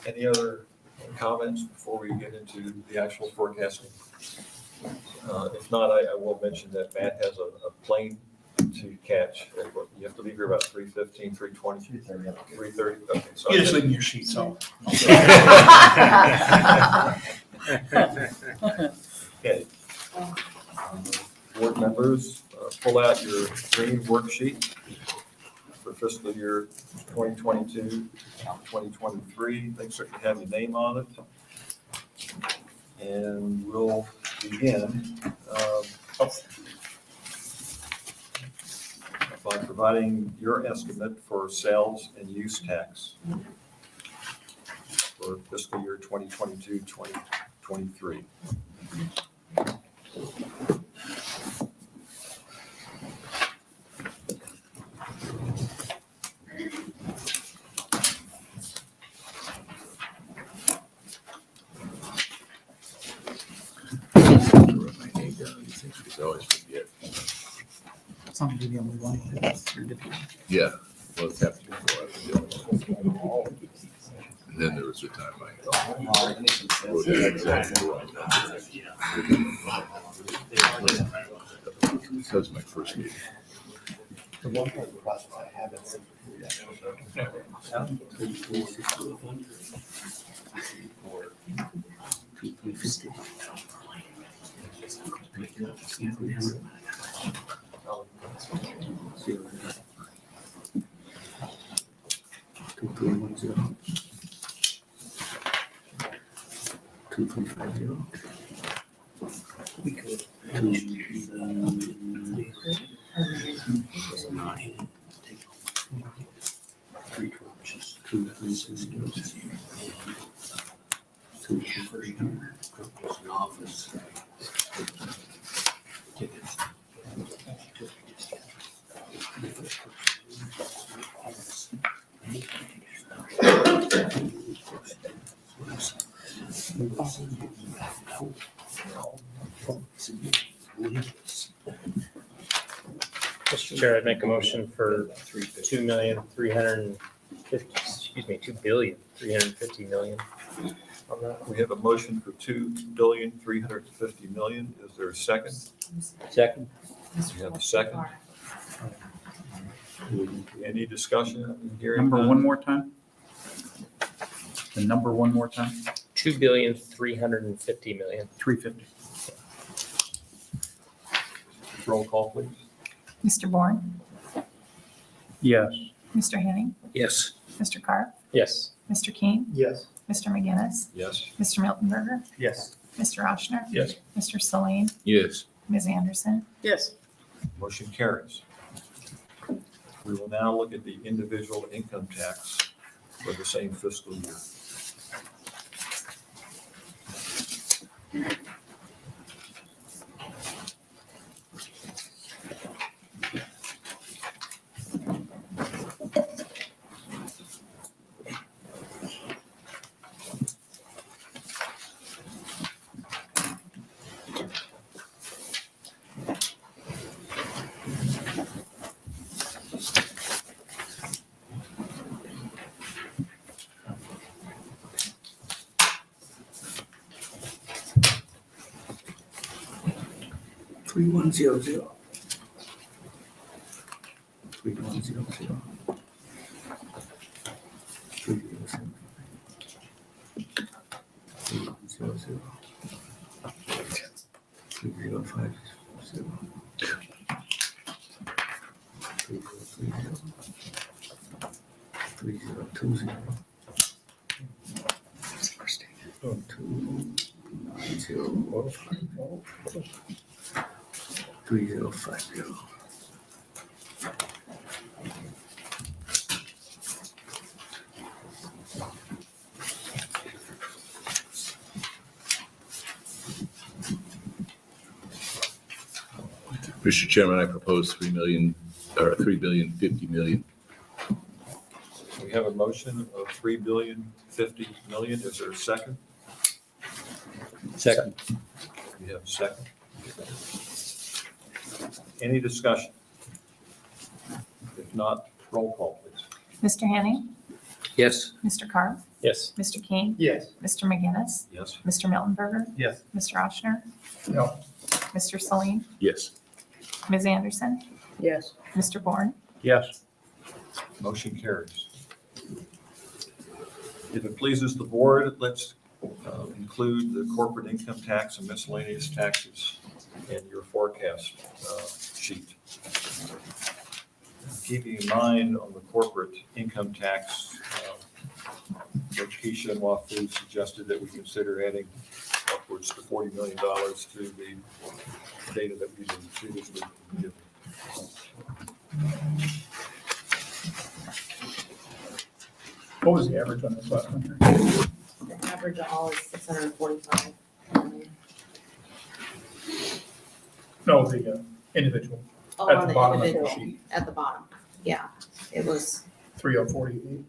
Any other comments before we get into the actual forecasting? If not, I will mention that Matt has a plane to catch. You have to leave here about 3:15, 3:20. 3:30. Okay, so You just leave me your sheets on. Okay. Board members, pull out your green worksheet for fiscal year 2022, 2023. Things that have your name on it. And we'll begin by providing your estimate for sales and use tax for fiscal year 2022, 2023. I always forget. Some of you the only one that's your division. Yeah, well, it's happened before. And then there was a time I wrote that exactly wrong. That was my first meeting. The one part of the process I haven't seen. We could. Three tranches, two conferences, two an office. Mr. Chair, I'd make a motion for 2,350,000,000 on that. We have a motion for $2,350,000,000. Is there a second? Second. We have a second. Any discussion? Hearing Number none? one more time? The number one more time? 2,350,000,000. 350. Roll call, please. Mr. Bourne, Yes. Mr. Henning, Yes. Mr. Carp, Yes. Mr. King, Yes. Mr. McGinnis, Yes. Mr. Miltenberger, Yes. Mr. Oshner, Yes. Mr. Saline, Yes. Ms. Anderson. Yes. Motion carries. We will now look at the individual income tax for the same fiscal year. Three one zero zero. 3100. 3100. 3100. 3050. 3020. 2. 9050. Mr. Chairman, I propose 3 million, or 3,050,000,000. We have a motion of 3,050,000,000. Is there a second? Second. We have a second. Any discussion? If not, roll call, please. Mr. Hanning? Yes. Mr. Carr? Yes. Mr. King? Yes. Mr. McGinnis? Yes. Mr. Miltenberger? Yes. Mr. Oshner? No. Mr. Celine? Yes. Ms. Anderson? Yes. Mr. Bourne? Yes. Motion carries. If it pleases the board, let's include the corporate income tax and miscellaneous taxes in your forecast sheet. Keeping in mind on the corporate income tax, Judge Keisha and Wafu suggested that we consider adding upwards to $40 million to the data that we've been previously given. What was the average on this last one? The average of all is 645. No, the individual, Oh, at on the the bottom of the individual, sheet, at the bottom, yeah, it was. 3048.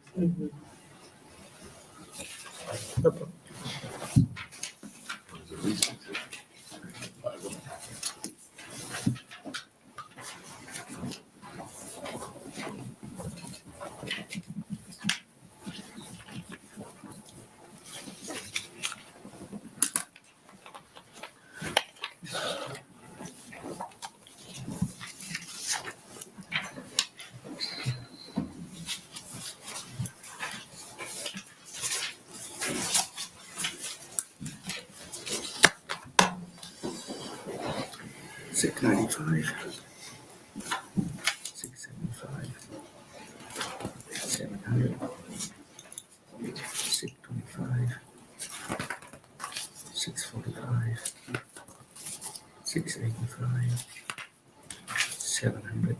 $695, $675, $700, $625, $645, $685, $700,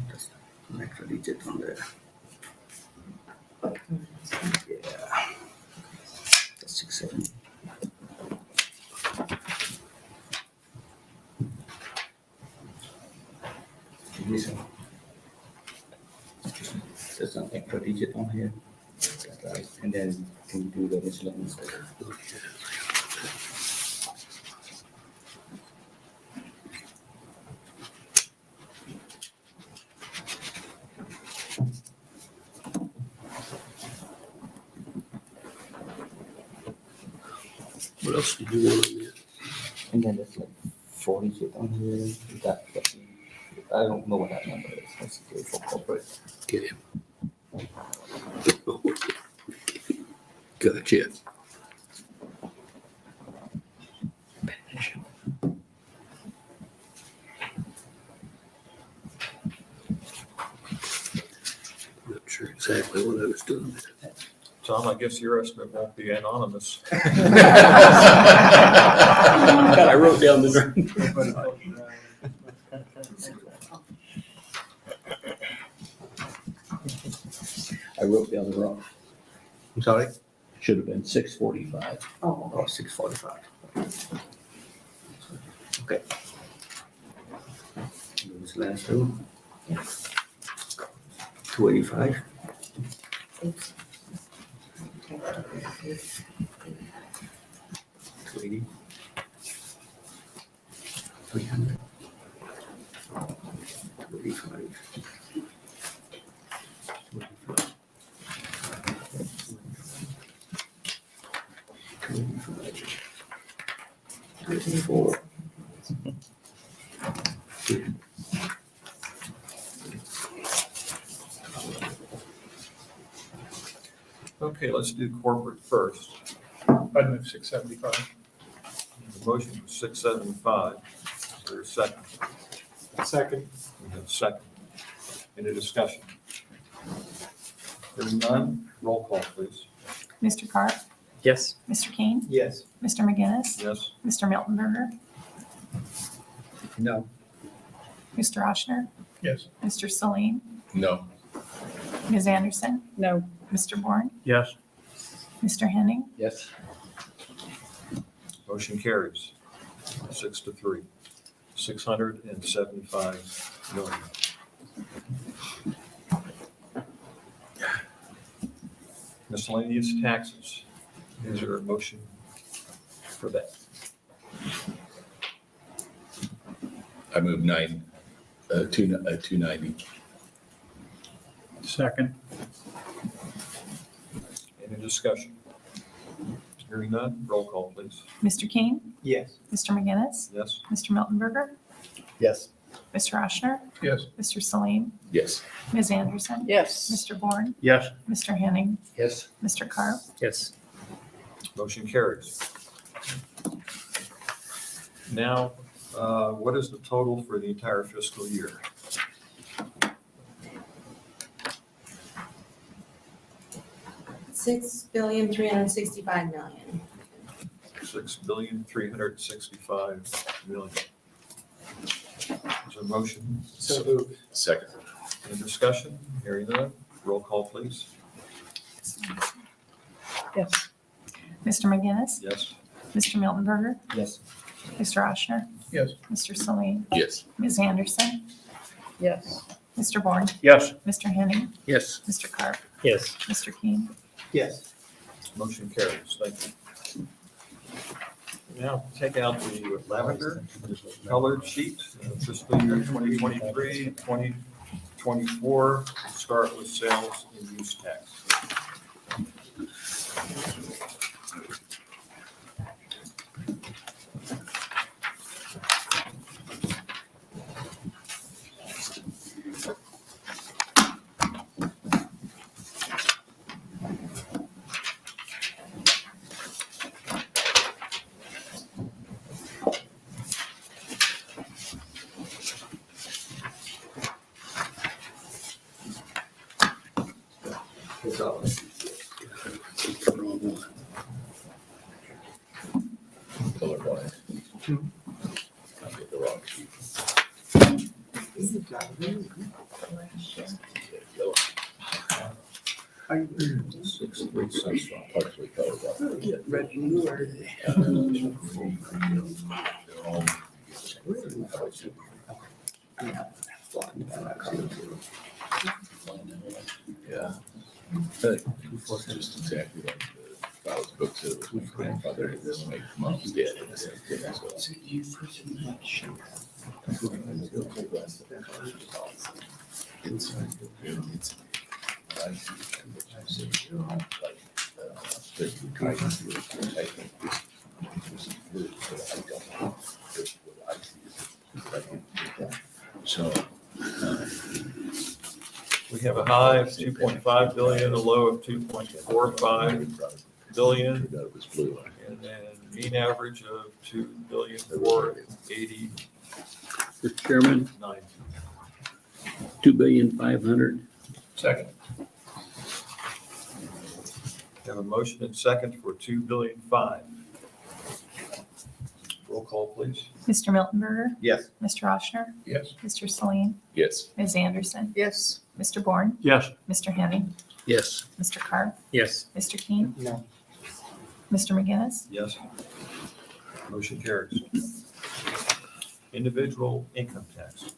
that's an extra digit on there. Yeah. That's 670. Listen. There's an extra digit on here. That's right. And then can you do the miscellaneous? What else did you want on there? And then there's like 4 digit on here. That I don't know what that number is. That's good for corporate. Get him. Gotcha. Not sure exactly what I was doing there. Tom, I guess your estimate won't be anonymous. I wrote down the. I wrote down the wrong. I'm sorry? Should have been 645. Oh, 645. Okay. This last two. 285. Oops. 280. 300. 285. 284. Okay, let's do corporate first. I'd move 675. The motion was 675. Is there a second? Second. We have a second. Any discussion? Hearing none, roll call, please. Mr. Carp? Yes. Mr. King? Yes. Mr. McGinnis? Yes. Mr. Miltenberger? No. Mr. Oshner? Yes. Mr. Celine? No. Ms. Anderson? No. Mr. Bourne? Yes. Mr. Henning? Yes. Motion carries 6-3, 675 million. Miscellaneous taxes. Is there a motion for that? I move 290. Second. Any discussion? Hearing none, roll call, please. Mr. King? Yes. Mr. McGinnis? Yes. Mr. Miltenberger? Yes. Mr. Oshner? Yes. Mr. Celine? Yes. Ms. Anderson? Yes. Mr. Bourne? Yes. Mr. Henning? Yes. Mr. Carp? Yes. Motion carries. Now, what is the total for the entire fiscal year? $6,365,000,000. $6,365,000,000. Is there a motion? So moved. Second. Any discussion? Hearing none, roll call, please. Yes. Mr. McGinnis? Yes. Mr. Miltenberger? Yes. Mr. Oshner? Yes. Mr. Celine? Yes. Ms. Anderson? Yes. Mr. Bourne? Yes. Mr. Henning? Yes. Mr. Carp? Yes. Mr. King? Yes. Motion carries. Thank you. Now, take out the lavender colored sheet, fiscal year 2023, 2024, start with sales and use tax. Colorblind. I get the wrong sheet. Yellow. 636. Partially colorblind. Get ready, you are. They're all- Yeah. Just exactly like the Bowles book said, it was my grandfather, and this my mom's dad. And the same thing, so. You pretty much. Inside, it's- I see, and I say, you know, like, but you try to do it, I think this is good, but I don't know. That's what I see is that I can do that. So, We have a high of 2.5 billion, a low of 2.45 billion, That was blue. and then mean average of 2,489. Mr. Chairman, 2,500,000,000. Second. Have a motion and second for 2,000,000,005. Roll call, please. Mr. Miltenberger? Yes. Mr. Oshner? Yes. Mr. Celine? Yes. Ms. Anderson? Yes. Mr. Bourne? Yes. Mr. Henning? Yes. Mr. Carp? Yes. Mr. King? No. Mr. McGinnis? Yes. Motion carries. Individual income tax.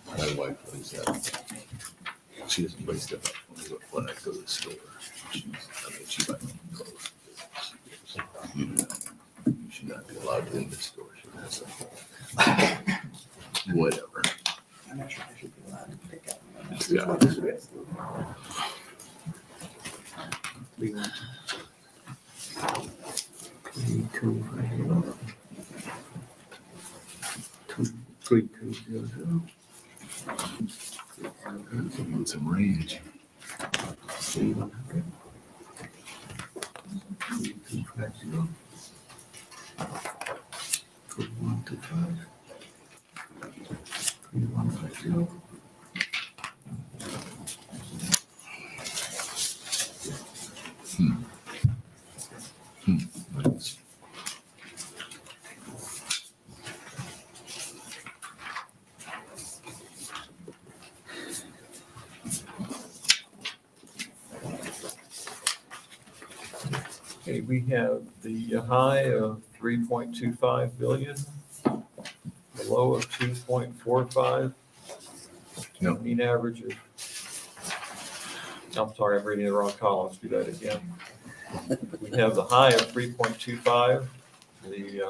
My wife plays that. She doesn't play stuff when I go to the store. She buys me clothes. You should not be allowed in the store. She has whatever. I'm not sure I should be allowed to pick up. Yeah. Need some range. Okay, we have the high of 3.25 billion, the low of 2.45. No. Mean average of, I'm sorry, I'm reading the wrong column, let's do that again. We have the high of 3.25, the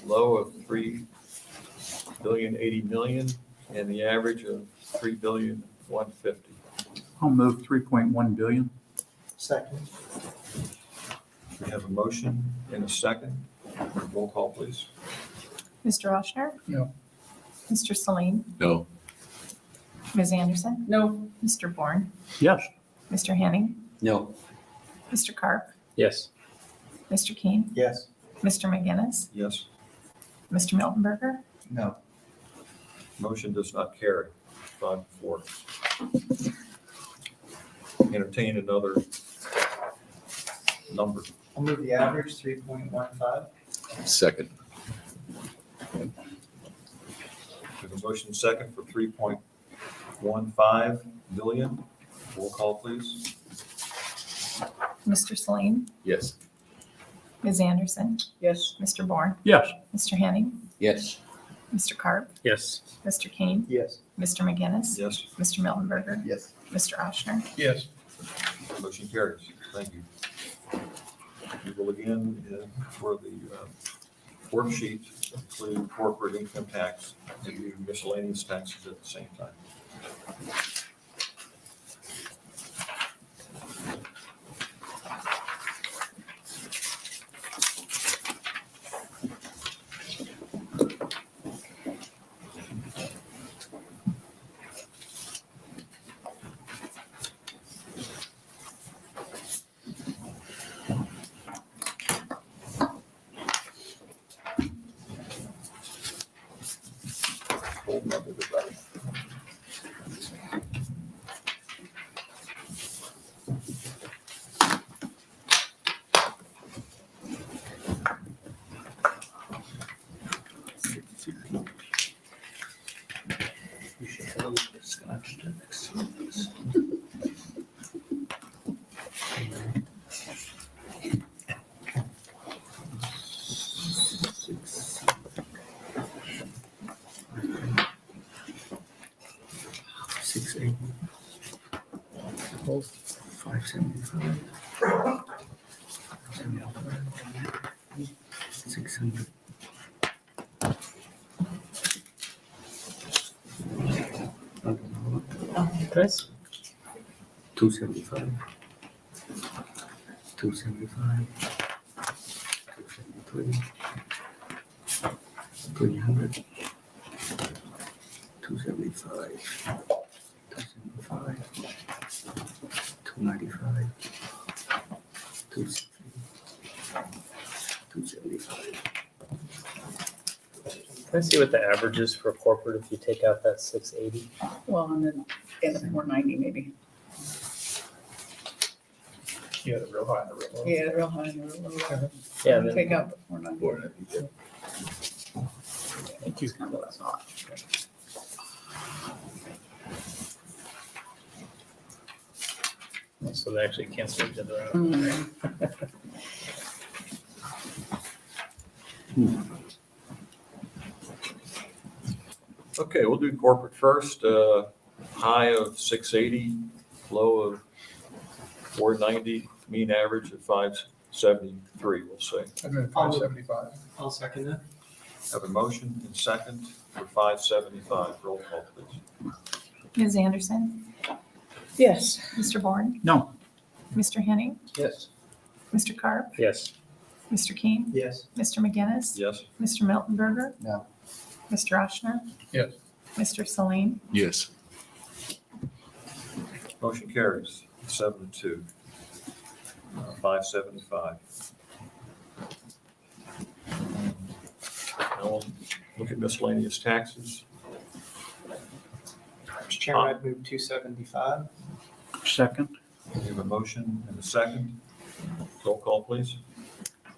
low of 3,080,000,000, and the average of 3,150,000,000. I'll move 3.1 billion. Second. We have a motion and a second. Roll call, please. Mr. Oshner? No. Mr. Saline? No. Ms. Anderson? No. Mr. Bourne? Yes. Mr. Henning? No. Mr. Carp? Yes. Mr. King? Yes. Mr. McGinnis? Yes. Mr. Miltenberger? No. Motion does not carry. 5-4. Entertain another number. I'll move the average, 3.15. Second. We have a motion second for 3.15 billion. Roll call, please. Mr. Saline? Yes. Ms. Anderson? Yes. Mr. Bourne? Yes. Mr. Henning? Yes. Mr. Carp? Yes. Mr. King? Yes. Mr. McGinnis? Yes. Mr. Miltenberger? Yes. Mr. Oshner? Yes. Motion carries. Thank you. We will again, for the worksheet, include corporate income tax and do miscellaneous taxes at the same time. Hold on, everybody. We should have a little scotch to next to this. $680. 575. 600. Chris? 275. 275. 273. 300. 275. 275. 295. 260. 275. Can I see what the average is for corporate if you take out that 680? Well, and then in the 490 maybe. Yeah, the real high and the real low. Yeah, the real high and the real low. Yeah, and then Take out the 490. thank you. That's kind of what I thought. So they actually cancel each other out. Okay, we'll do corporate first. High of 680, low of 490, mean average of 573, we'll say. And then 575. I'll second that. Have a motion and second for 575. Roll call, please. Ms. Anderson? Yes. Mr. Bourne? No. Mr. Henning? Yes. Mr. Carp? Yes. Mr. King? Yes. Mr. McGinnis? Yes. Mr. Miltenberger? No. Mr. Oshner? Yes. Mr. Saline? Yes. Motion carries 7-2. 575. Now we'll Look at miscellaneous taxes. Mr. Chairman, I'd move 275. Second? We have a motion and a second. Roll call, please.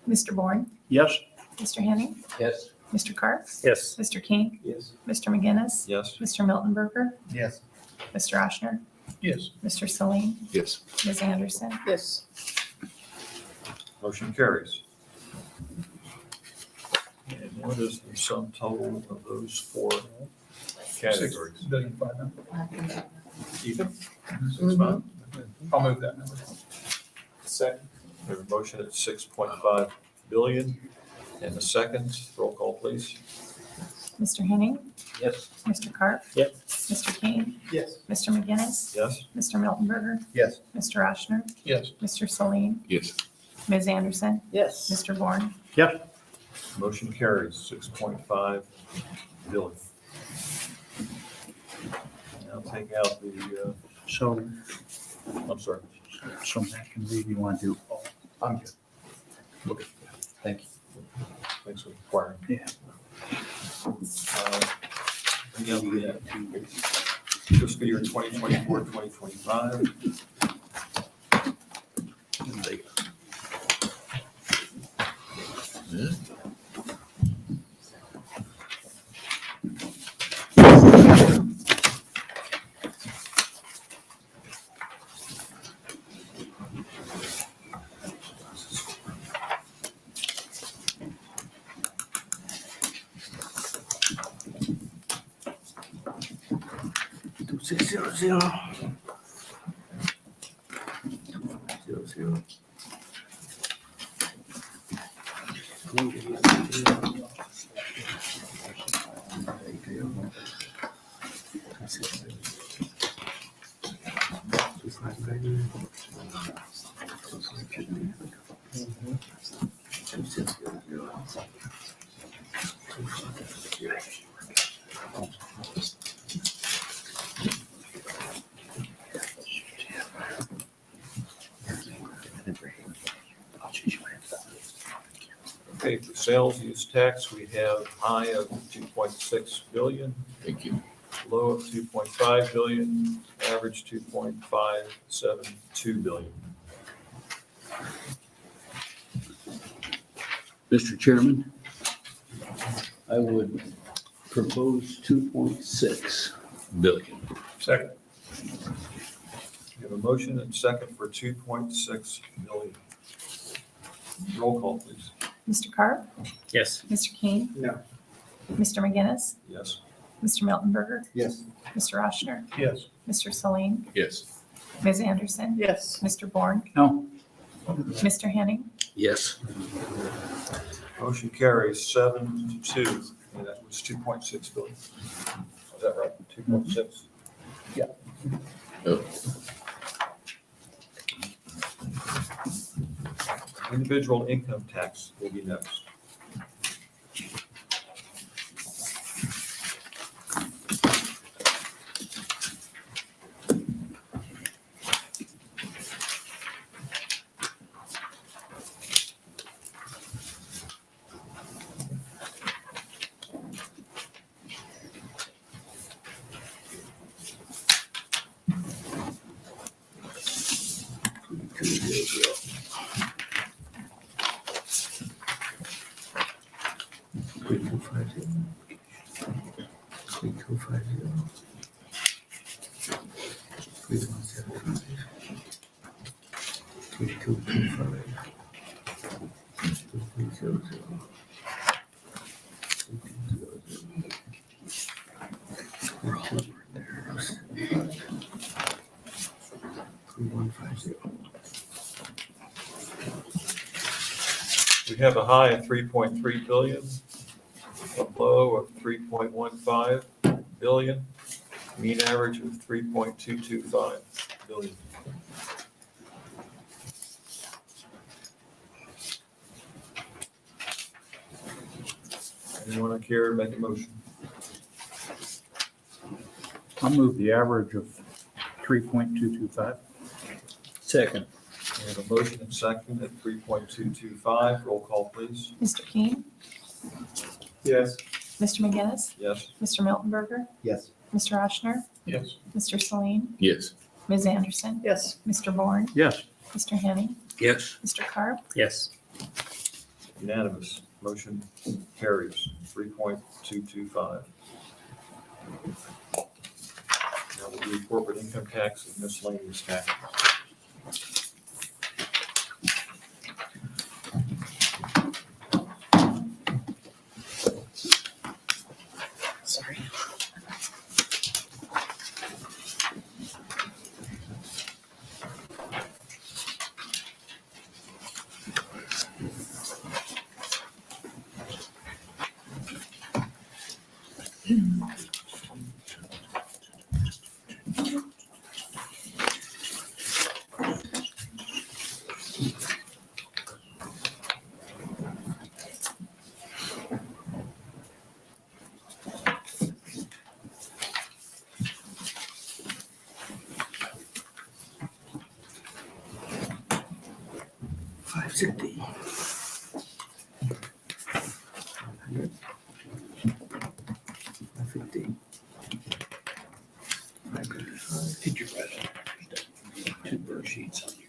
Mr. Bourne, Yes? Mr. Henning, Yes. Mr. Carp, Yes. Mr. King, Yes. Mr. McGinnis, Yes. Mr. Miltenberger, Yes. Mr. Oshner, Yes. Mr. Saline, Yes. Ms. Anderson. Yes. Motion carries. And what is the sum total of those four categories? $6,500,000,000. Even? I'll move that number. Second. We have a motion at 6.5 billion and a second. Roll call, please. Mr. Henning, Yes. Mr. Carp. Yep. Mr. King, Yes. Mr. McGinnis, Yes? Mr. Miltenberger, Yes. Mr. Oshner, Yes. Mr. Saline, Yes. Ms. Anderson, Yes. Mr. Bourne. Yep. Motion carries 6.5 billion. Now take out the, So, I'm sorry. so Matt can read, you want to do all? I'm good. Look at Thank you. Thanks for inquiring. Yeah. We have the fiscal year 2024, 2025. Okay, for sales use tax, we have high of 2.6 billion, Thank you. low of 2.5 billion, average 2.572 billion. Mr. Chairman, I would propose 2.6 billion. Second. We have a motion and second for 2.6 billion. Roll call, please. Mr. Carp, Yes. Mr. King, No. Mr. McGinnis, Yes. Mr. Miltenberger, Yes. Mr. Oshner, Yes. Mr. Saline, Yes. Ms. Anderson, Yes. Mr. Bourne, No. Mr. Henning, Yes. Motion carries 7-2, and that was 2.6 billion. Is that right? 2.6? Oh, Individual income tax will be next. We have a high of 3.3 billion, a low of 3.15 billion, mean average of 3.225 billion. Anyone care to make a motion? I'll move the average of 3.225. Second. We have a motion and second at 3.225. Roll call, please. Mr. King, Yes. Mr. McGinnis, Yes. Mr. Miltenberger, Yes. Mr. Oshner, Yes. Mr. Saline, Yes. Ms. Anderson, Yes. Mr. Bourne, Yes. Mr. Henning, Yes. Mr. Carp, Yes. Unanimous. Motion carries 3.225. Now we'll do corporate income tax and miscellaneous taxes. Sorry. Did you write two bird sheets on here?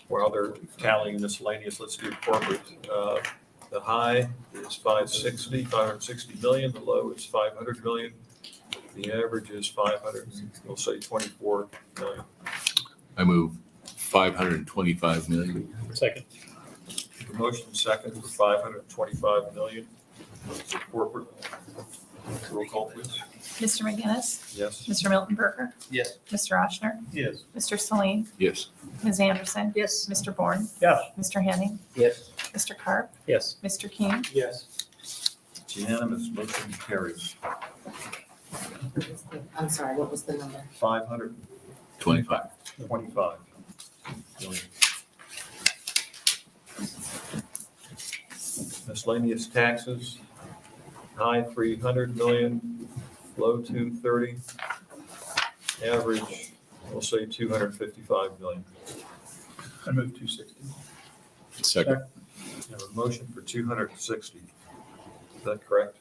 While they're tallying miscellaneous, let's do corporate. The high is 560 million, the low is 500 million. The average is 500, we'll say 24 million. I move 525 million. Second. The motion second for 525 million for corporate. Roll call, please. Mr. McGinnis, Yes. Mr. Miltenberger, Yes. Mr. Oshner, Yes. Mr. Saline, Yes. Ms. Anderson, Yes. Mr. Bourne, Yes. Mr. Henning, Yes. Mr. Carp, Yes. Mr. King, Yes. It's unanimous, motion carries. I'm sorry, what was the number? 525 25. million. Miscellaneous taxes, high 300 million, low 230. Average, we'll say 255 million. I move 260. Second. We have a motion for 260. Is that correct?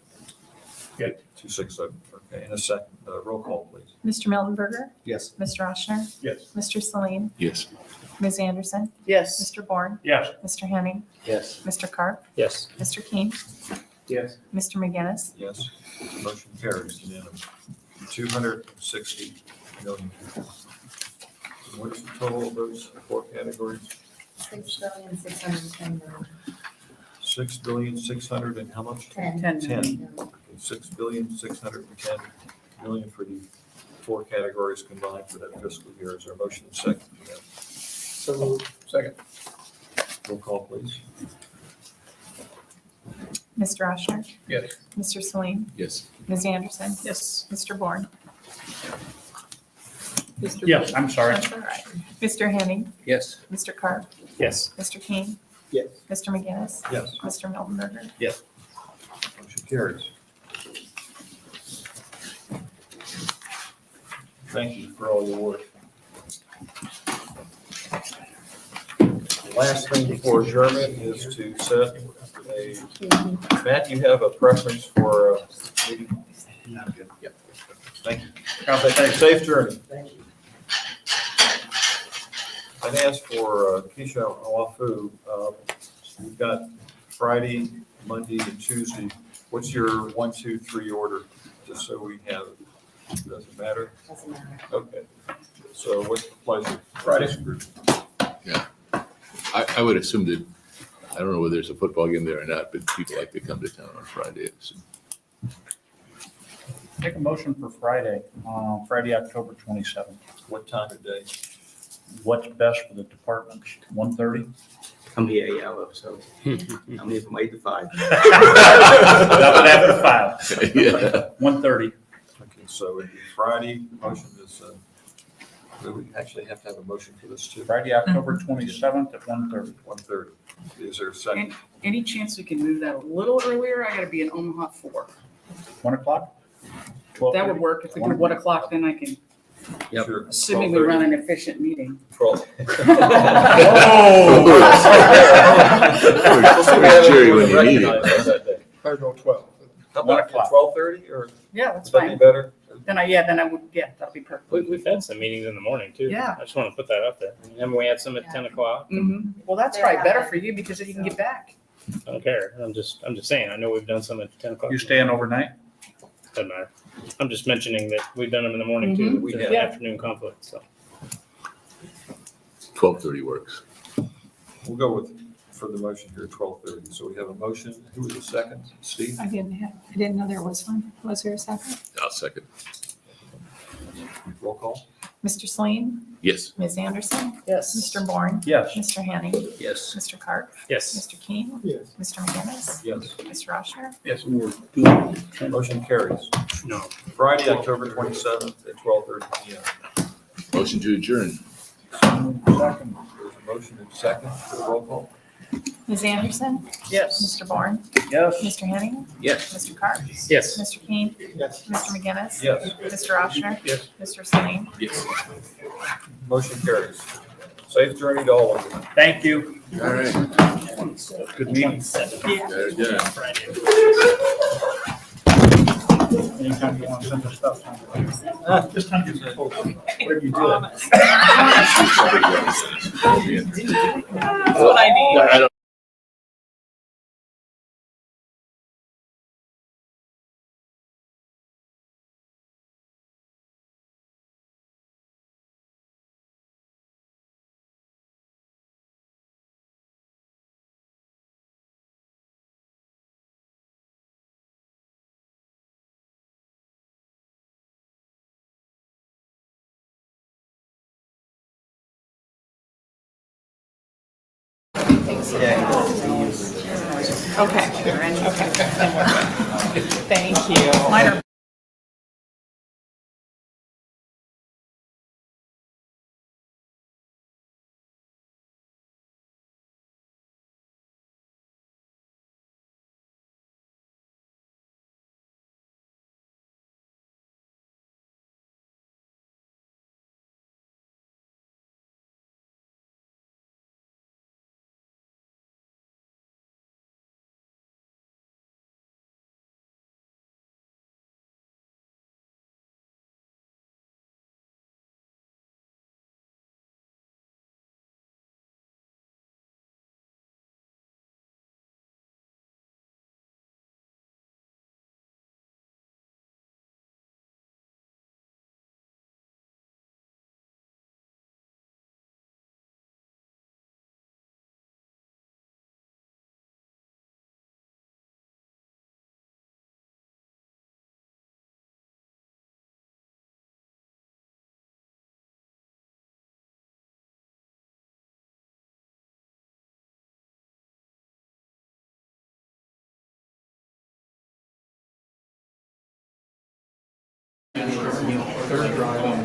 Yeah. 260, okay, in a second. Roll call, please. Mr. Miltenberger, Yes. Mr. Oshner, Yes. Mr. Saline, Yes. Ms. Anderson, Yes. Mr. Bourne, Yes. Mr. Henning, Yes. Mr. Carp, Yes. Mr. King, Yes. Mr. McGinnis, Yes. Motion carries unanimous. 260 million. What's the total of those four categories? 6,610,000,000. 6,600,000,000 and how much? 10. 10. Okay, 6,610,000,000 for the four categories combined for that fiscal year. Is there a motion and second for that? So second. Roll call, please. Mr. Oshner, Yes. Mr. Saline, Yes. Ms. Anderson, Yes. Mr. Bourne. Mr. Yes, I'm sorry. That's all right. Mr. Henning, Yes. Mr. Carp, Yes. Mr. King, Yes. Mr. McGinnis, Yes. Mr. Miltenberger. Motion carries. Thank you for all your work. The last thing before adjournment is to set a, Matt, you have a preference for a meeting? Not good. Yep. Thank you. Safe journey. Thank you. I'd ask for Keisha Oafu. We've got Friday, Monday, and Tuesday. What's your 1, 2, 3 order? Just so we have it. Doesn't matter? Doesn't matter. Okay. So what's the pleasure? Friday. Yeah. I would assume that, I don't know whether there's a football game there or not, but people like to come to town on Fridays. Make a motion for Friday, Friday, October 27th. What time of day? What's best for the department? 1:30? I'm here 8 hours, so I'm here from 8 to 5. Nothing after 5. Yeah. 1:30. Okay, so it'd be Friday, motion is We actually have to have a motion for this too. Friday, October 27th at 1:30. 1:30. Is there a second? Any chance we can move that a little earlier? I gotta be in Omaha at 4. 1 o'clock? That would work. If we do 1 o'clock, then I can, Yep. Sure. assuming we run an efficient meeting. 12. Where's Jerry when you need it? I go 12. How 1 about o'clock. 12:30 or Yeah, that's would that be fine. better? Then I would, that'll be perfect. We've had some meetings in the morning too. Yeah. I just want to put that up there. Remember we had some at 10 o'clock? Well, that's probably better for you because then you can get back. I don't care. I'm just saying, I know we've done some at 10 o'clock. You staying overnight? Doesn't matter. I'm just mentioning that we've done them in the morning too. We There's have. an afternoon conflict, so. 12:30 works. We'll go for the motion here, 12:30. So we have a motion. Who was the second? Steve? I didn't know there was one. Was there a second? I'll second. Roll call. Mr. Sleen, Yes. Ms. Anderson, Yes. Mr. Bourne, Yes. Mr. Hanning, Yes. Mr. Clark, Yes. Mr. King, Yes. Mr. McGinnis, Yes. Mr. Oshner. Yes, we're doing. Motion carries. No. Friday, October 27th at 12:30 p.m. Motion to adjourn. Second. There's a motion and second for the roll call. Ms. Anderson, Yes. Mr. Bourne, Yes. Mr. Hanning, Yes. Mr. Clark, Yes. Mr. King, Yes. Mr. McGinnis, Yes. Mr. Oshner, Yes. Mr. Sleen. Yes. Motion carries. Safe journey to all of you. Thank you. All right. Good meeting. Very good. Anytime you want to send us stuff. Just kind of get folks. Whatever you do. That's what I need. I don't Okay, thank you. Mine are Third drive on